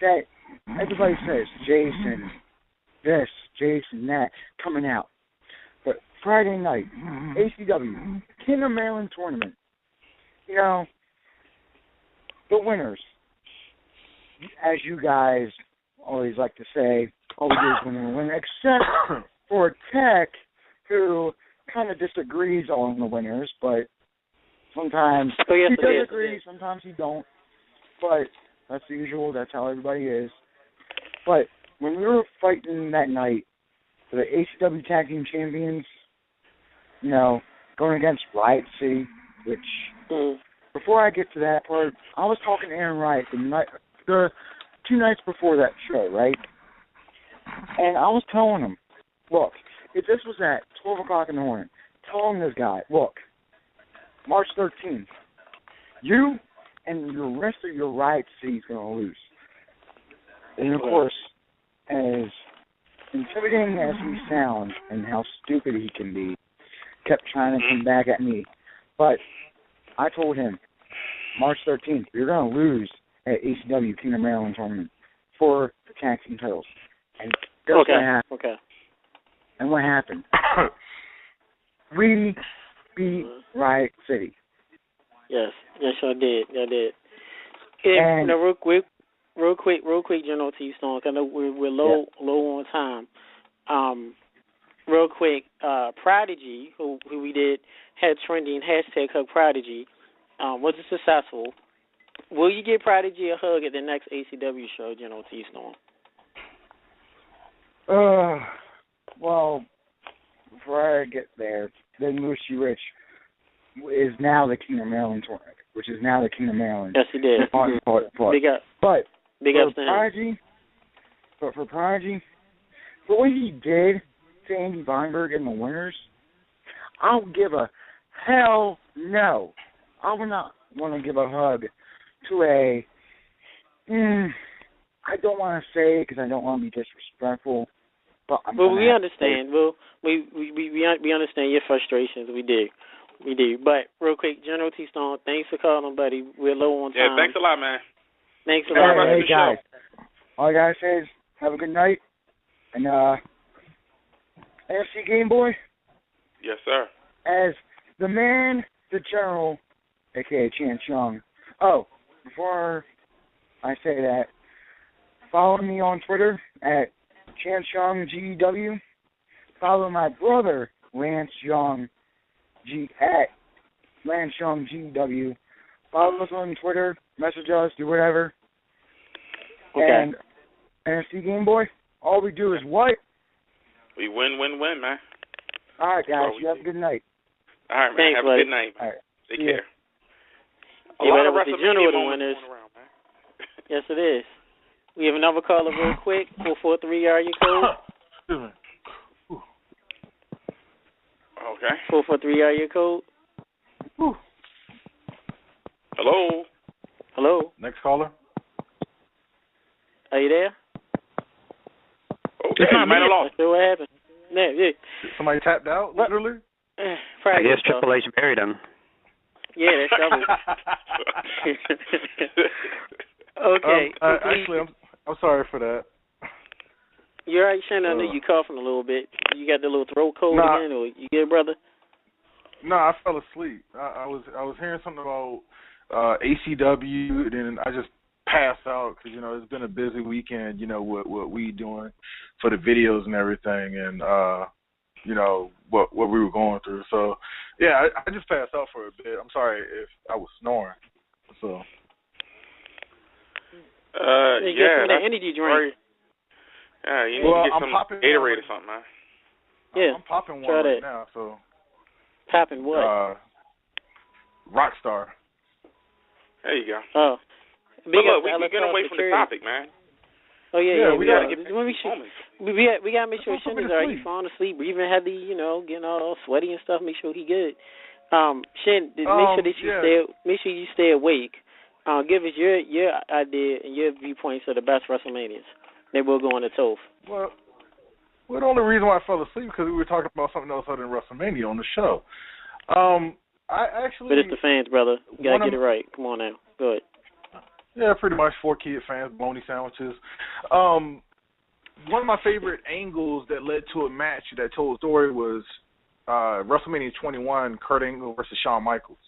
that everybody says, Jason this, Jason that, coming out. But Friday night, ACW, King of Maryland tournament. You know, the winners, as you guys always like to say, always win, except for Tech, who kind of disagrees on the winners, but sometimes he does agree, sometimes he don't. But that's the usual. That's how everybody is. But when we were fighting that night for the ACW Tag Team Champions, you know, going against Riot City, which, before I get to that part, I was talking to Aaron Riot the 2 nights before that show, right? And I was telling him, look, if this was at 12 o'clock in the morning, telling this guy, look, March 13th, you and the rest of your Riot City is going to lose. And, of course, as intimidating as he sounds and how stupid he can be, kept trying to come back at me. But I told him, March 13th, you're going to lose at ACW King of Maryland tournament for the tag team titles. And guess what happened? Okay. And what happened? We beat Riot City. Yes, I did. And real quick, General T. Stone, I know we're low on time. Real quick, Prodigy, who we did, had trending #Hug Prodigy, wasn't successful. Will you give Prodigy a hug at the next ACW show, General T. Stone? Well, before I get there, then Moosey Rich is now the King of Maryland tournament, which is now the King of Maryland. Yes, he did. Big up. But big for ups to Prodigy, for Prodigy, for what he did to Andy Weinberg in the winners, I'll give a hell no. I would not want to give a hug to a. I don't want to say it because I don't want to be disrespectful. But we understand. We understand your frustrations. We do. But real quick, General T. Stone, thanks for calling, buddy. We're low on time. Yeah, thanks a lot, man. Thanks a lot. Hey guys, all I gotta say is have a good night. And NFC Game Boy. Yes, sir. As the man, the general, aka Chan Chung. Oh, before I say that, follow me on Twitter at Chan Chung GEW. Follow my brother Lance Young at Lance Young GEW. Follow us on Twitter, message us, do whatever. Okay. And NFC Game Boy, all we do is what? We win, man. All right, guys. You have a good night. All right, man. Thanks, have buddy. a good night. All right. Take care. A Yeah, lot of with the WrestleMania general moments winners. going around, man. Yes, it is. We have another caller real quick. 443 area code. Okay. 443 area code. Hello. Next caller. Are you there? Okay, you might have lost. So what happened? Yeah. Somebody tapped out, literally? I guess Triple H buried him. Yeah, that's trouble. Okay. Actually, I'm sorry for that. You're right, Shannon. I know you coughing a little bit. You got the little throat cold again, or you good, brother? No, I fell asleep. I was hearing something about ACW, and then I just passed out because it's been a busy weekend. What we doing for the videos and everything, and what we were going through. So yeah, I just passed out for a bit. I'm sorry if I was snoring. So get some of that energy drink. Yeah, you need to get some Gatorade or something, man. Yeah, I'm popping one right now. So popping what? Rockstar. There you go. Oh. But look, we get away from the topic, man. Oh yeah. We gotta get we gotta make sure Shannon is alright. He's falling asleep, breathing heavy, getting all sweaty and stuff. Make sure he good. Shannon, make sure you stay awake. Give us your idea and your viewpoints of the best WrestleManias. Then we'll go on to Toph. Well, the only reason why I fell asleep because we were talking about something else other than WrestleMania on the show. But it's the fans, brother. You gotta get it right. Come on now. Go ahead. Yeah, pretty much 4 kid fans, bologna sandwiches. One of my favorite angles that led to a match that told a story was WrestleMania 21, Kurt Angle versus Shawn Michaels.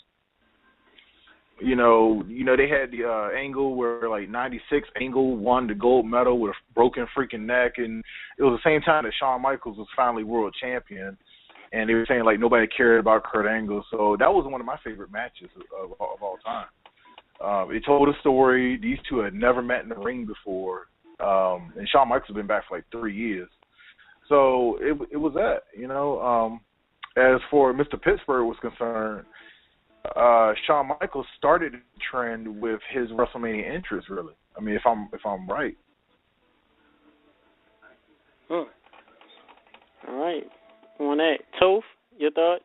They had the angle where 96 Angle won the gold medal with a broken freaking neck, and it was the same time that Shawn Michaels was finally world champion. And they were saying nobody cared about Kurt Angle, so that was one of my favorite matches of all time. It told a story. These two had never met in the ring before, And Shawn Michaels has been back for like 3 years. So it was that, As for Mr. Pittsburgh was concerned, Shawn Michaels started the trend with his WrestleMania entrance, really. I mean, if I'm right. All right. On that, Toph, your thoughts?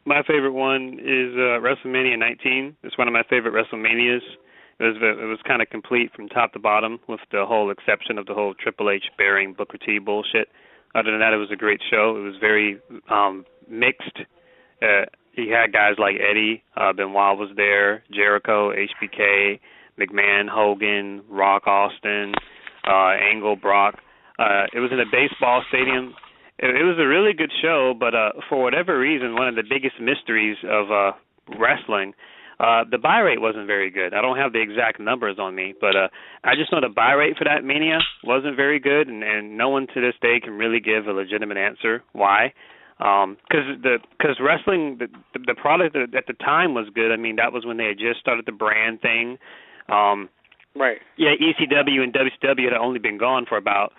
My favorite one is WrestleMania 19. It's one of my favorite WrestleManias. It was kind of complete from top to bottom, with the whole exception of the whole Triple H bearing Booker T bullshit. Other than that, it was a great show. It was very mixed. You had guys like Eddie, Benoit was there, Jericho, HBK, McMahon, Hogan, Rock Austin, Angle, Brock. It was in a baseball stadium. It was a really good show, but for whatever reason, one of the biggest mysteries of wrestling, the buy rate wasn't very good. I don't have the exact numbers on me, but I just know the buy rate for that Mania wasn't very good, and no one to this day can really give a legitimate answer why. Because wrestling, the product at the time was good. I mean, that was when they had just started the brand thing. Right. Yeah, ECW and WCW had only been gone for about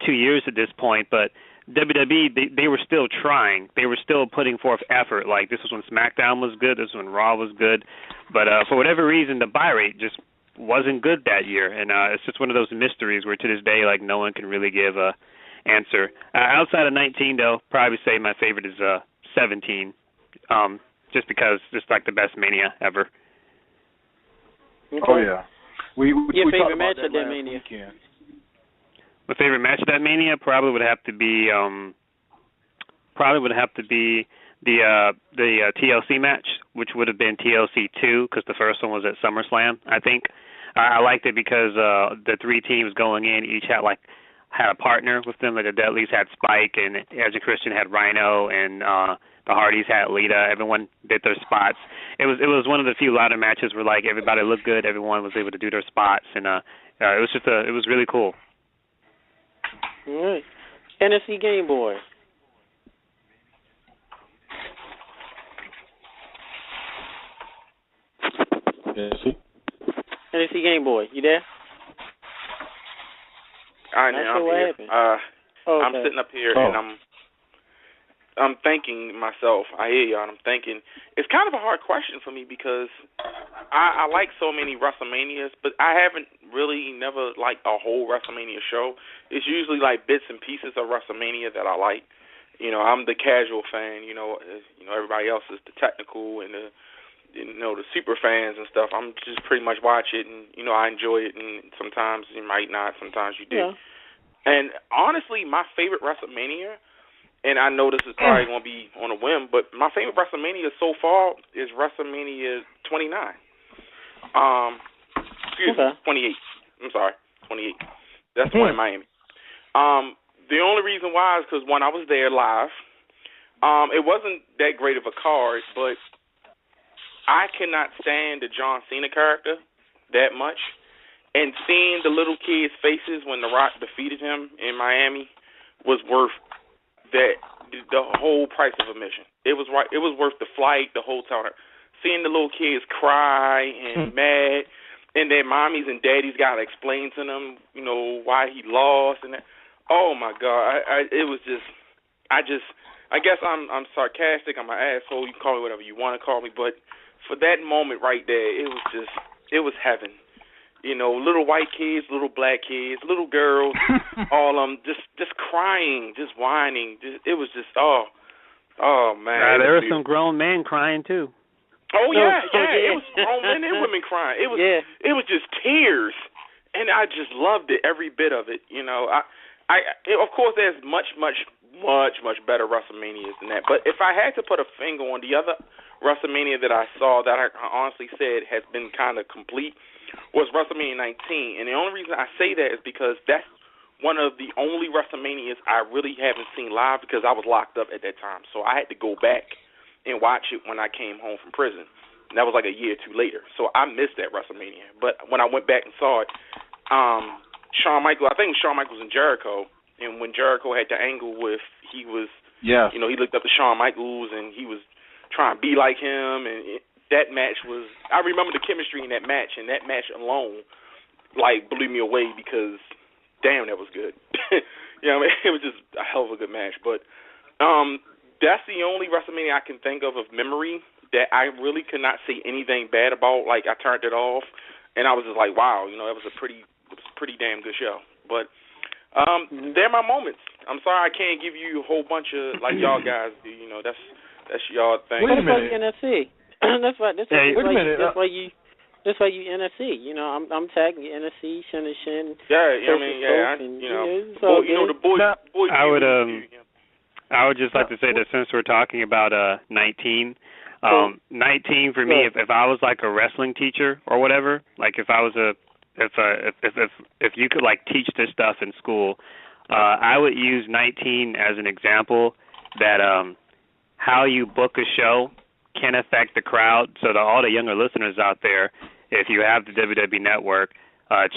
2 years at this point, but WWE, they were still trying. They were still putting forth effort. Like, this was when SmackDown was good, this was when Raw was good. But for whatever reason, the buy rate just wasn't good that year. And it's just one of those mysteries where to this day, like, no one can really give a answer. Outside of 19, though, probably say my favorite is 17, just because it's like the best Mania ever. Okay. Oh, yeah. Your favorite match at that Mania? Weekend. My favorite match of that Mania probably would have to be the TLC match, which would have been TLC 2, because the first one was at SummerSlam, I think. I liked it because the three teams going in each had a partner with them. Like the Dudleys had Spike, and Edge and Christian had Rhino, and the Hardys had Lita. Everyone did their spots. It was one of the few ladder matches where like everybody looked good, everyone was able to do their spots, and it was really cool. All right. NFC Game Boy. NFC Game Boy, you there? I know. I'm here. I'm sitting up here and I'm thinking myself. I hear y'all. And I'm thinking it's kind of a hard question for me because I like so many WrestleManias, but I haven't really never liked a whole WrestleMania show. It's usually like bits and pieces of WrestleMania that I like. I'm the casual fan. Everybody else is the technical and the super fans and stuff. I'm just pretty much watch it and I enjoy it. And sometimes you might not. Sometimes you do. Yeah. And honestly, my favorite WrestleMania, and I know this is probably going to be on a whim, but my favorite WrestleMania so far is WrestleMania 29. 28. I'm sorry, 28. That's the one in Miami. The only reason why is because, one, I was there live. It wasn't that great of a card, but I cannot stand the John Cena character that much. And seeing the little kids' faces when The Rock defeated him in Miami was worth the whole price of admission. It was right. It was worth the flight, the hotel. Seeing the little kids cry and mad, and their mommies and daddies got to explain to them, why he lost, and that. Oh my God! It was just. I guess I'm sarcastic. I'm an asshole. You can call me whatever you want to call me, but for that moment right there, it was heaven. Little white kids, little black kids, little girls, all of them just crying, just whining. It was just, oh man. There were some grown men crying too. Oh yeah. It was grown men and women crying. It was just tears, and I just loved it, every bit of it. Of course, there's much better WrestleManias than that. But if I had to put a finger on the other WrestleMania that I saw that I honestly said has been kind of complete was WrestleMania 19. And the only reason I say that is because that's one of the only WrestleManias I really haven't seen live because I was locked up at that time. So I had to go back and watch it when I came home from prison. And that was like a year or two later. So I missed that WrestleMania. But when I went back and saw it, Shawn Michaels, I think it was Shawn Michaels and Jericho. And when Jericho had the angle with, he looked up to Shawn Michaels and he was trying to be like him. And that match was. I remember the chemistry in that match, and that match alone, like, blew me away because, damn, that was good. You know what I mean? It was just a hell of a good match. But that's the only WrestleMania I can think of memory that I really could not say anything bad about. Like, I turned it off, and I was just like, wow, you know, it was a pretty damn good show. But they're my moments. I'm sorry I can't give you a whole bunch of, like y'all guys do. You know, that's y'all thing. What about NFC? That's why you NFC. You know, I'm tagging you NFC, Shin and Shin. The boys. I would just like to say that since we're talking about 19 for me, if I was like a wrestling teacher or whatever, like if I was if you could like teach this stuff in school, I would use 19 as an example that how you book a show can affect the crowd. So to all the younger listeners out there, if you have the WWE Network,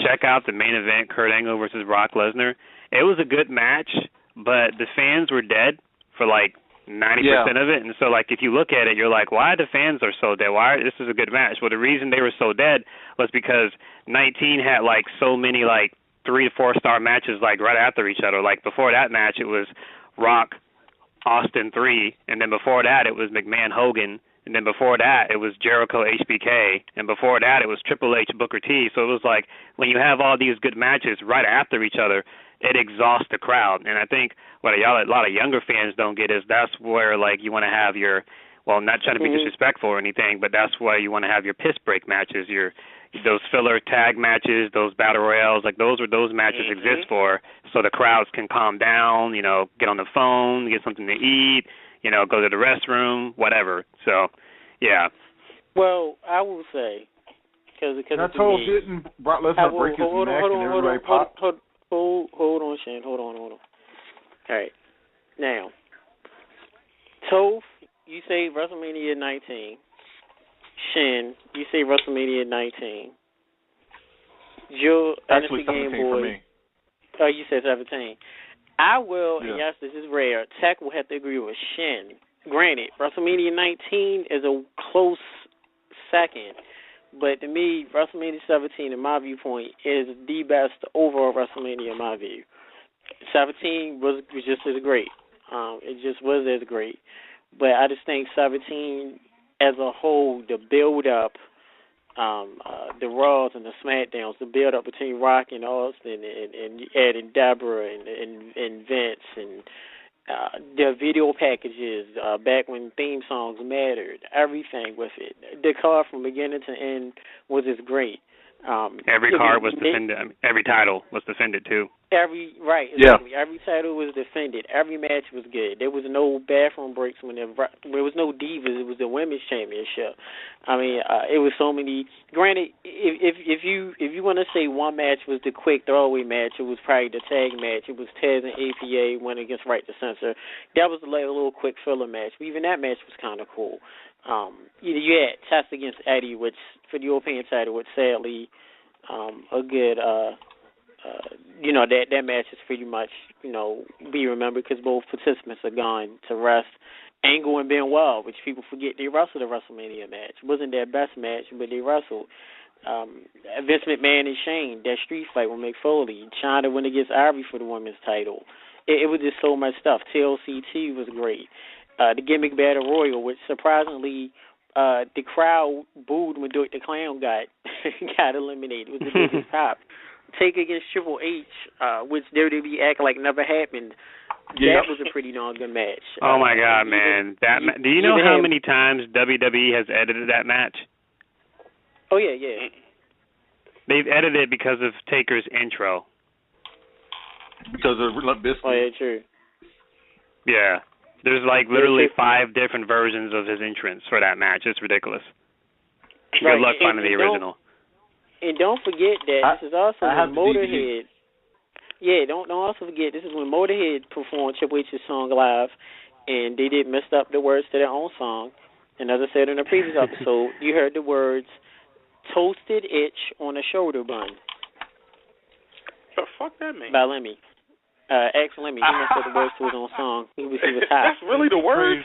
check out the main event, Kurt Angle versus Brock Lesnar. It was a good match, but the fans were dead for like 90% of it. And so, like, if you look at it, you're like, why the fans are so dead? This is a good match. Well, the reason they were so dead was because 19 had, like, so many, like, 3 to 4 star matches, like, right after each other. Like, before that match, it was Rock, Austin 3, and then before that, it was McMahon, Hogan, and then before that, it was Jericho, HBK, and before that, it was Triple H, Booker T. So it was like, when you have all these good matches right after each other, it exhausts the crowd. And I think what a lot of younger fans don't get is that's where, like, you want to have your, well, not trying to be disrespectful or anything, but that's why you want to have your piss break matches, those filler tag matches, those battle royales, like those matches exist for, so the crowds can calm down, you know, get on the phone, get something to eat, you know, go to the restroom, whatever. So, yeah. Well, I will say, because Toph didn't Brock Lesnar break his neck and everybody popped? Hold on, Shane. Hold on. All right. Now, Toph, you say WrestleMania 19. Shin, you say WrestleMania 19. Joe, actually, Game 17 Boy, for me. Oh, you said 17. I will, and yes, this is rare. Tech will have to agree with Shin. Granted, WrestleMania 19 is a close second, but to me, WrestleMania 17, in my viewpoint, is the best overall WrestleMania in my view. 17 was just as great. It just was as great. But I just think 17 as a whole, the build-up, the Raws and the SmackDowns, the build-up between Rock and Austin and Ed and Deborah and Vince and the video packages back when theme songs mattered, everything with it. The card from beginning to end was just great. Every card was defended. Every title was defended too. Every title was defended. Every match was good. There was no bathroom breaks there was no divas. It was the women's championship. I mean, it was so many. Granted, if you want to say one match was the quick throwaway match, it was probably the tag match. It was Tez and APA went against Right to Censor. That was like a little quick filler match. But even that match was kind of cool. You had Test against Eddie, which for the European title, which sadly a good. That match is pretty much, be remembered because both participants are gone to rest. Angle and Benoit, which people forget, they wrestled a WrestleMania match. It wasn't their best match, but they wrestled. Vince McMahon and Shane, that street fight with Mick Foley. China went against Ivory for the women's title. It was just so much stuff. TLC2 was great. The Gimmick Battle Royal, which surprisingly the crowd booed when Doink the Clown got eliminated. It was the biggest pop. Take against Triple H, which WWE act like never happened. That was a pretty darn good match. Oh my God, man! Do you know how many times WWE has edited that match? Oh yeah. They've edited it because of Taker's intro. Because of this. Oh yeah, true. Yeah, there's like literally 5 different versions of his entrance for that match. It's ridiculous. Good luck finding the original. And don't forget that this is also when Motorhead. Yeah, don't also forget this is when Motorhead performed Triple H's song live, and they did messed up the words to their own song. And as I said in the previous episode, you heard the words "toasted itch on a shoulder bun." The fuck that mean? By Lemmy. Ask Lemmy. He must have the words to his own song. He was hot. That's really the words?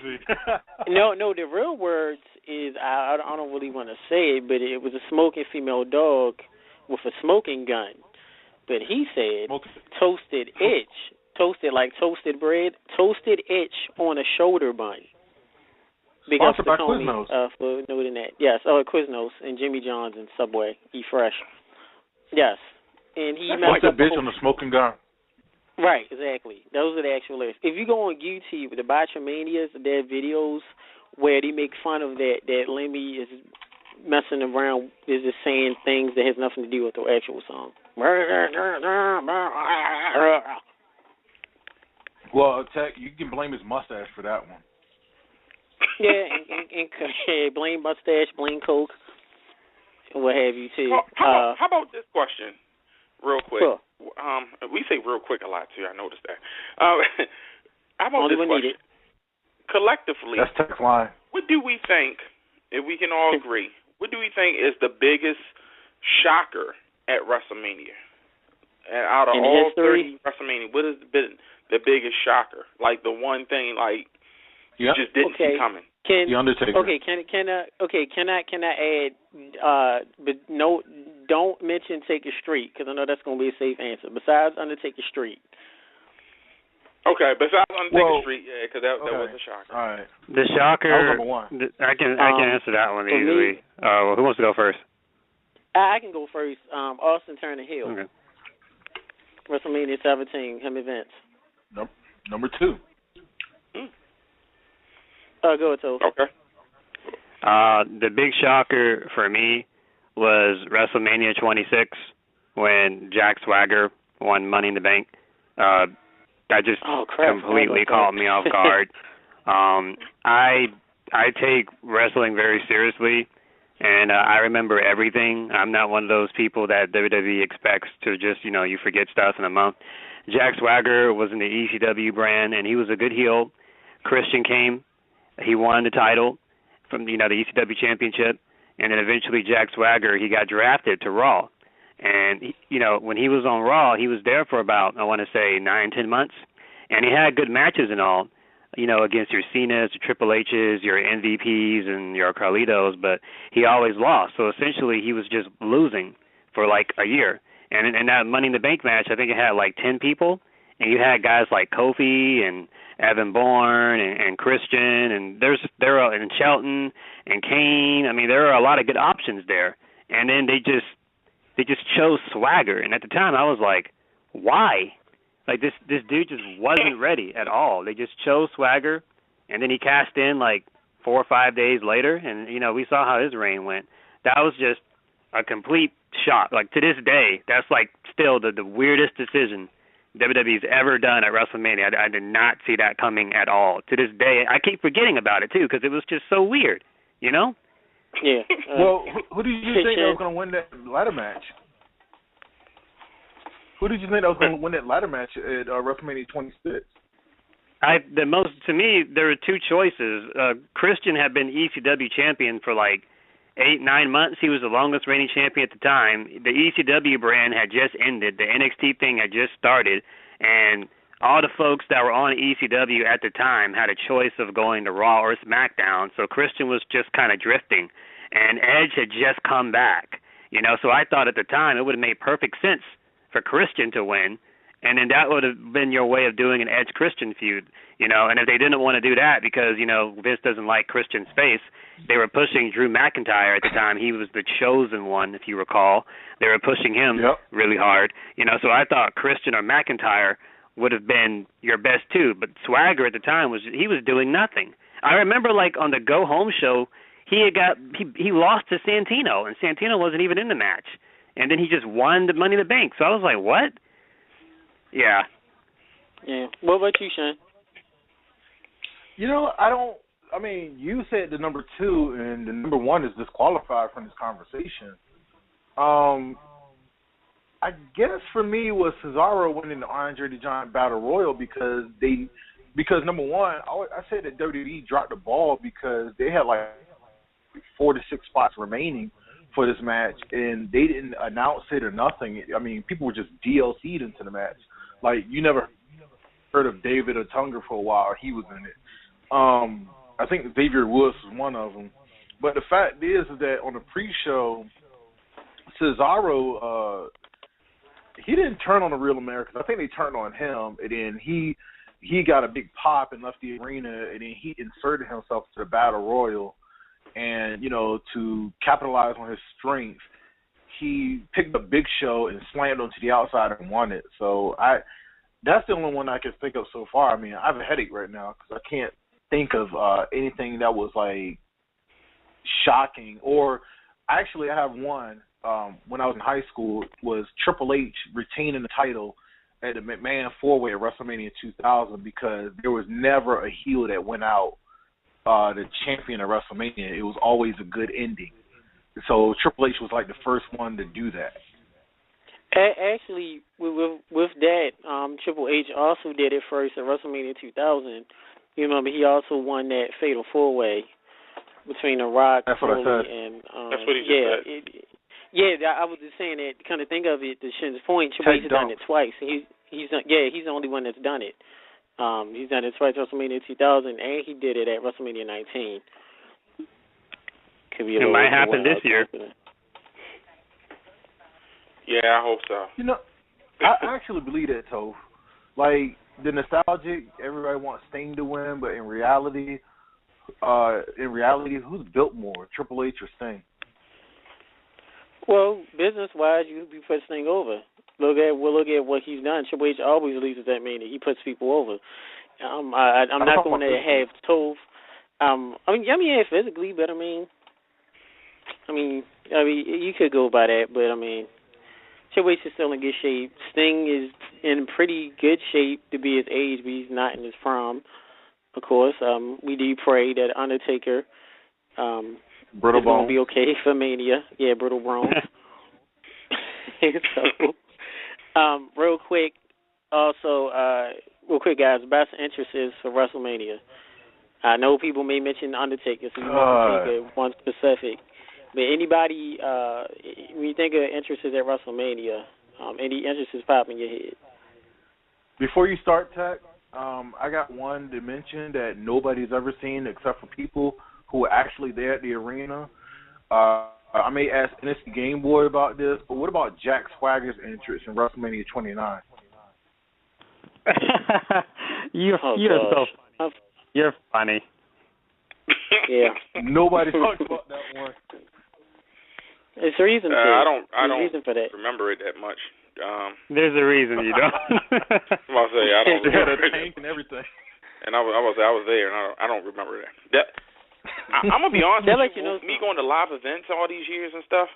No, the real words is, I don't really want to say it, but it was a smoking female dog with a smoking gun. But he said toasted itch. Toasted like toasted bread. Toasted itch on a shoulder bun. Big up to Tony for noting that. Yes, Quiznos and Jimmy John's and Subway. Eat fresh. Yes. And he like the bitch on the smoking gun. Right, exactly. Those are the actual lyrics. If you go on YouTube, the Botchamanias, their videos where they make fun of that Lemmy is messing around, is just saying things that has nothing to do with the actual song. Well, Tech, you can blame his mustache for that one. Yeah, and blame mustache, blame coke, and what have you too. Well, how about this question, real quick? Sure. We say real quick a lot too. I noticed that. How about Only this question? Collectively, that's Tech's line. What do we think? If we can all agree, what do we think is the biggest shocker at WrestleMania? And out of all 30 WrestleMania, what has been the biggest shocker? Like the one thing, like you just didn't see coming. The Undertaker. Okay, can I add? But no, don't mention Taker Street because I know that's going to be a safe answer. Besides Undertaker Street. Okay, besides Undertaker Street, yeah, because that was a shocker. All right. The shocker. That was number one. I can answer that one easily. Who wants to go first? I can go first. Austin Turner Hill. Okay. WrestleMania 17, him events. Number 2. Go ahead, Toph. Okay. The big shocker for me was WrestleMania 26 when Jack Swagger won Money in the Bank. That just completely caught me off guard. I take wrestling very seriously, and I remember everything. I'm not one of those people that WWE expects to just, you forget stuff in a month. Jack Swagger was in the ECW brand, and he was a good heel. Christian came. He won the title from, the ECW championship, and then eventually Jack Swagger, he got drafted to Raw. And, when he was on Raw, he was there for about, I want to say, 9-10 months. And he had good matches and all, against your Cenas, your Triple H's, your MVPs, and your Carlitos, but he always lost. So essentially he was just losing for like a year. And in that Money in the Bank match, I think it had like 10 people. And you had guys like Kofi and Evan Bourne and Christian and and Shelton and Kane. I mean, there are a lot of good options there. And then they just chose Swagger. And at the time, I was like, why? Like, this dude just wasn't ready at all. They just chose Swagger, and then he cashed in like 4 or 5 days later, and, we saw how his reign went. That was just a complete shock. Like, to this day, that's like still the weirdest decision WWE's ever done at WrestleMania. I did not see that coming at all. To this day, I keep forgetting about it, too, because it was just so weird, Yeah. Well, who did you think that was going to win that ladder match? Who did you think that was going to win that ladder match at WrestleMania 26? To me, there were two choices. Christian had been ECW champion for like 8-9 months. He was the longest reigning champion at the time. The ECW brand had just ended. The NXT thing had just started, and all the folks that were on ECW at the time had a choice of going to Raw or SmackDown. So Christian was just kind of drifting, and Edge had just come back. So I thought at the time it would have made perfect sense for Christian to win, and then that would have been your way of doing an Edge-Christian feud, and if they didn't want to do that because, Vince doesn't like Christian's face, they were pushing Drew McIntyre at the time. He was the chosen one, if you recall. They were pushing him really hard, so I thought Christian or McIntyre would have been your best two, but Swagger at the time was doing nothing. I remember, like, on the Go Home show, he lost to Santino, and Santino wasn't even in the match. And then he just won the Money in the Bank. So I was like, what? Yeah. Yeah. What about you, Sean? You said the number 2 and the number 1 is disqualified from this conversation. I guess for me it was Cesaro winning the Andre the Giant Battle Royal because number 1, I said that WWE dropped the ball because they had like 4 to 6 spots remaining for this match, and they didn't announce it or nothing. I mean, people were just DLC'd into the match. Like, you never heard of David Otunga for a while. He was in it. I think Xavier Woods was one of them. But the fact is that on the pre-show, Cesaro, he didn't turn on the Real Americans. I think they turned on him, and then he got a big pop and left the arena, and then he inserted himself to the Battle Royal. And, to capitalize on his strength, he picked up Big Show and slammed him to the outside and won it. So that's the only one I can think of so far. I mean, I have a headache right now because I can't think of anything that was, like, shocking. Or actually I have one when I was in high school was Triple H retaining the title at the McMahon 4-Way at WrestleMania 2000 because there was never a heel that went out the champion of WrestleMania. It was always a good ending. So Triple H was like the first one to do that. Actually, with that, Triple H also did it first at WrestleMania 2000. You remember he also won that Fatal 4-Way between The Rock, Foley, and that's what he just said. I was just saying that. Kind of think of it. To Shin's point, Triple H has done it twice. He's the only one that's done it. He's done it twice at WrestleMania 2000, and he did it at WrestleMania 19. It might happen this year. Yeah, I hope so. I actually believe that, Toph. Like, the nostalgic, everybody wants Sting to win, but in reality, who's built more, Triple H or Sting? Well, business-wise, you put Sting over. Look at what he's done. Triple H always loses that meaning. He puts people over. I'm not going to have Toph. Physically, but I mean, you could go by that, but Triple H is still in good shape. Sting is in pretty good shape to be his age, but he's not in his prime. Of course, we do pray that Undertaker is going to be okay for Mania. Yeah, Brittle Bones. So, real quick, guys, best entrances for WrestleMania. I know people may mention Undertaker, so you want to think of one specific. But anybody, when you think of entrances at WrestleMania, any entrances pop in your head? Before you start, Tech, I got one to mention that nobody's ever seen except for people who were actually there at the arena. I may ask NXT Game Boy about this, but what about Jack Swagger's entrance in WrestleMania 29? You're funny. Yeah. Nobody talks about that one. There's a reason for I don't for that. remember it that much. There's a reason you don't. I'll say I don't. They had a tank and everything. And I was there, and I don't remember that. I'm gonna be honest with you. Me going to live events all these years and stuff,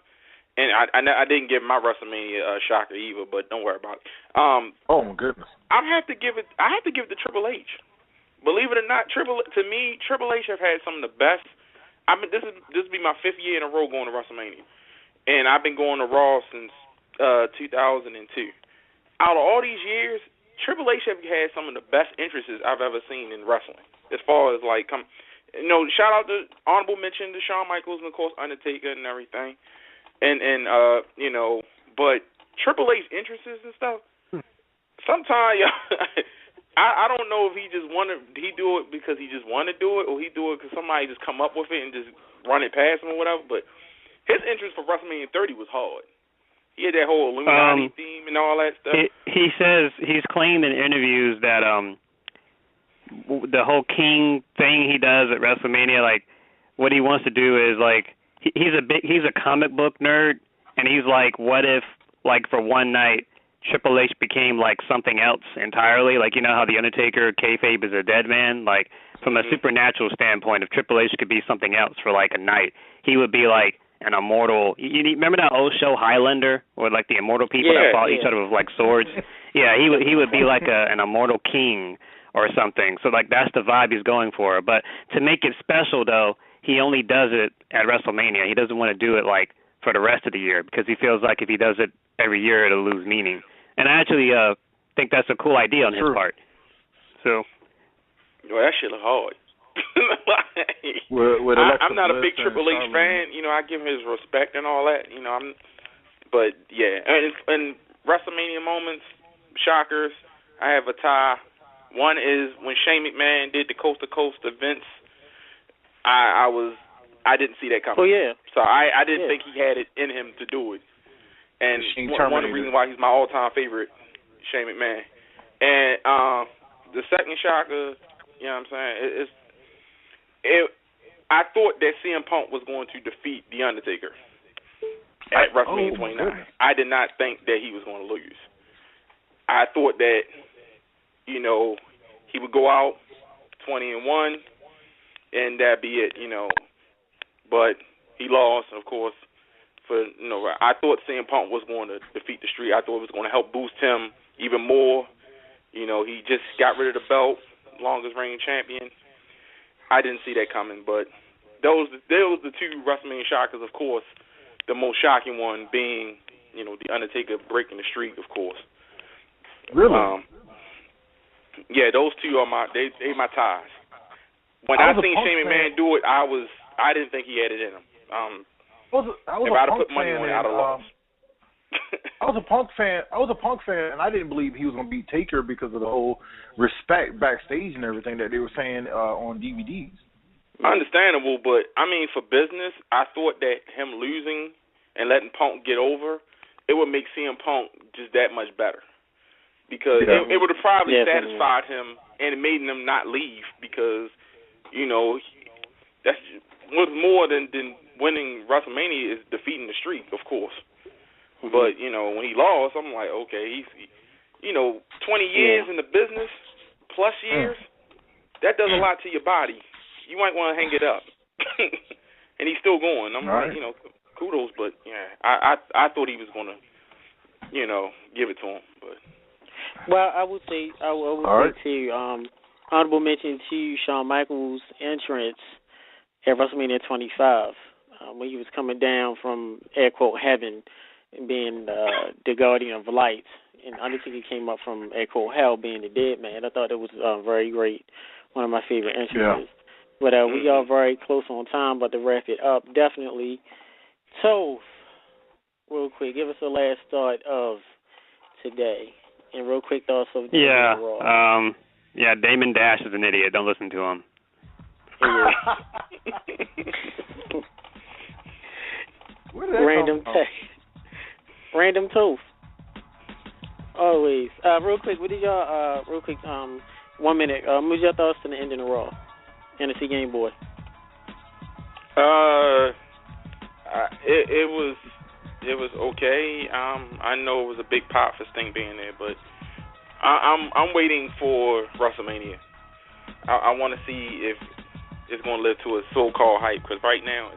and I didn't get my WrestleMania shocker either, but don't worry about it. Oh my goodness. I have to give it to Triple H. Believe it or not, Triple H have had some of the best. This will be my 5th year in a row going to WrestleMania, and I've been going to Raw since 2002. Out of all these years, Triple H have had some of the best entrances I've ever seen in wrestling. As far as shout out to honorable mention to Shawn Michaels and of course Undertaker and everything, but Triple H entrances and stuff. Sometimes I don't know if he do it because he just want to do it, or he do it because somebody just come up with it and just run it past him or whatever. But his entrance for WrestleMania 30 was hard. He had that whole Illuminati theme and all that stuff. He says he's claimed in interviews that the whole King thing he does at WrestleMania, like what he wants to do is like he's a comic book nerd, and he's like, what if like for one night Triple H became like something else entirely? Like, you know how the Undertaker kayfabe is a dead man? Like from a supernatural standpoint, if Triple H could be something else for like a night, he would be like an immortal. You remember that old show Highlander, where like the immortal people that fought each other with like swords? Yeah, he would be like an immortal king or something. So like that's the vibe he's going for. But to make it special though, he only does it at WrestleMania. He doesn't want to do it like for the rest of the year because he feels like if he does it every year, it'll lose meaning. And I actually think that's a cool idea on his part. So, well, that shit look hard. I'm not a big Triple H fan. I give him his respect and all that. But yeah, and WrestleMania moments, shockers. I have a tie. One is when Shane McMahon did the coast to coast to Vince. I didn't see that coming. Oh yeah. So I didn't think he had it in him to do it. And one of the reasons why he's my all-time favorite, Shane McMahon. And the second shocker, you know what I'm saying? I thought that CM Punk was going to defeat The Undertaker at WrestleMania 29. I did not think that he was going to lose. I thought that, you know, he would go out 20-1, and that'd be it, you know. But he lost, of course. I thought CM Punk was going to defeat the Streak. I thought it was going to help boost him even more. You know, he just got rid of the belt, longest reigning champion. I didn't see that coming, but those the two WrestleMania shockers, of course. The most shocking one being, you know, The Undertaker breaking the streak, of course. Really? Yeah, those two are my ties. When I seen Shane McMahon do it, I didn't think he had it in him. If I'd have put money on it, I'd have lost. I was a Punk fan, and I didn't believe he was going to beat Taker because of the whole respect backstage and everything that they were saying on DVDs. Understandable, but I mean, for business, I thought that him losing and letting Punk get over, it would make CM Punk just that much better. Because it would have probably satisfied him and made him not leave because, you know, that's what's more than winning WrestleMania is defeating the Streak, of course. But, you know, when he lost, I'm like, okay, he's, you know, 20 years in the business, plus years, that does a lot to your body. You might want to hang it up. And he's still going. I'm like, you know, kudos, but, yeah, I thought he was going to, you know, give it to him. But well, I would say too, honorable mention to Shawn Michaels' entrance at WrestleMania 25 when he was coming down from, air quote, heaven and being the guardian of light. And Undertaker came up from, air quote, hell, being the dead man. I thought it was very great. One of my favorite entrances. Yeah. But we are very close on time, but to wrap it up, definitely. Toph, real quick, give us a last thought of today. And real quick thoughts of Raw. Damon Dash is an idiot. Don't listen to him. Random Toph. Always. Real quick, what did y'all? 1 minute. What was your thoughts to the end of the Raw? NFC Game Boy. It was okay. I know it was a big pop for Sting being there, but I'm waiting for WrestleMania. I want to see if it's going to live to a so-called hype, because right now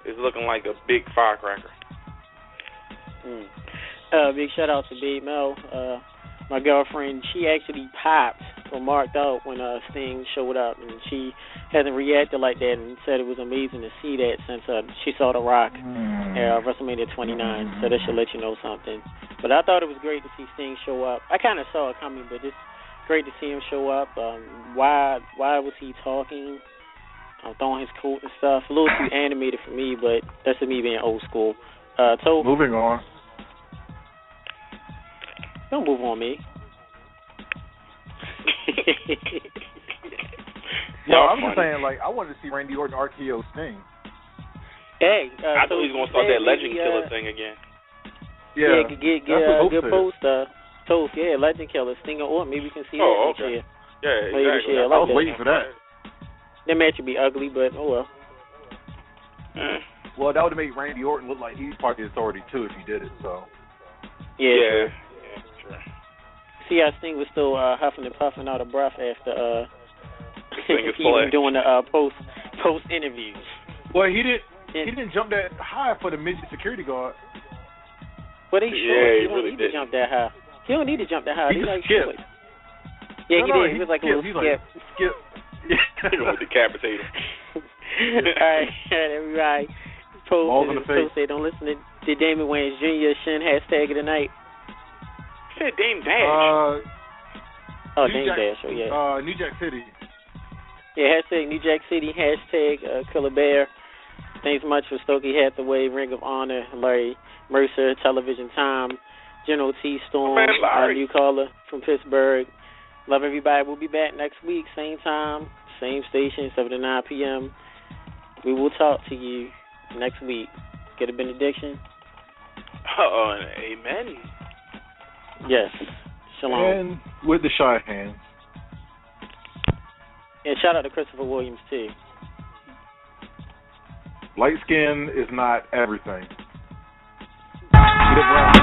it's looking like a big firecracker. Big shout out to Babe Mel. My girlfriend, she actually popped or marked out when Sting showed up, and she hasn't reacted like that and said it was amazing to see that since she saw The Rock at WrestleMania 29, so that should let you know something. But I thought it was great to see Sting show up. I kind of saw it coming, but it's great to see him show up. Why was he talking? Throwing his coat and stuff. A little too animated for me, but that's just me being old school. Moving on. Don't move on me. I'm just saying, like, I wanted to see Randy Orton RKO Sting. Hey, I thought he was going to start that Legend Killer thing again. Yeah, get post Toph. Yeah, Legend Killer, Sting or Orton. Maybe we can see that next year. Yeah, exactly. I was waiting for that. That match would be ugly, but oh well. Well, that would have made Randy Orton look like he's part of the authority too if he did it. So. Yeah. See how Sting was still huffing and puffing out of breath after even doing the post interviews. Well, he didn't jump that high for the midget security guard. But he don't need to jump that high. He don't need to jump that high. He like skip. Yeah, he did. He was like a little skip. He gonna decapitate him. All right, everybody. Post say don't listen to Damon Wayans Jr. Shin hashtag of the night. Said Dame Dash. Dame Dash. Oh yeah. New Jack City. Yeah, hashtag New Jack City. Hashtag Killer Bear. Thanks much for Stokely Hathaway, Ring of Honor, Larry Mercer, Television Time, General T. Storm, our new caller from Pittsburgh, Love everybody. We'll be back next week, same time, same station, 7 to 9 p.m. We will talk to you next week. Get a benediction? Amen. Yes. Shalom. And with the shy hands. And shout out to Christopher Williams, too. Light skin is not everything. Get it right.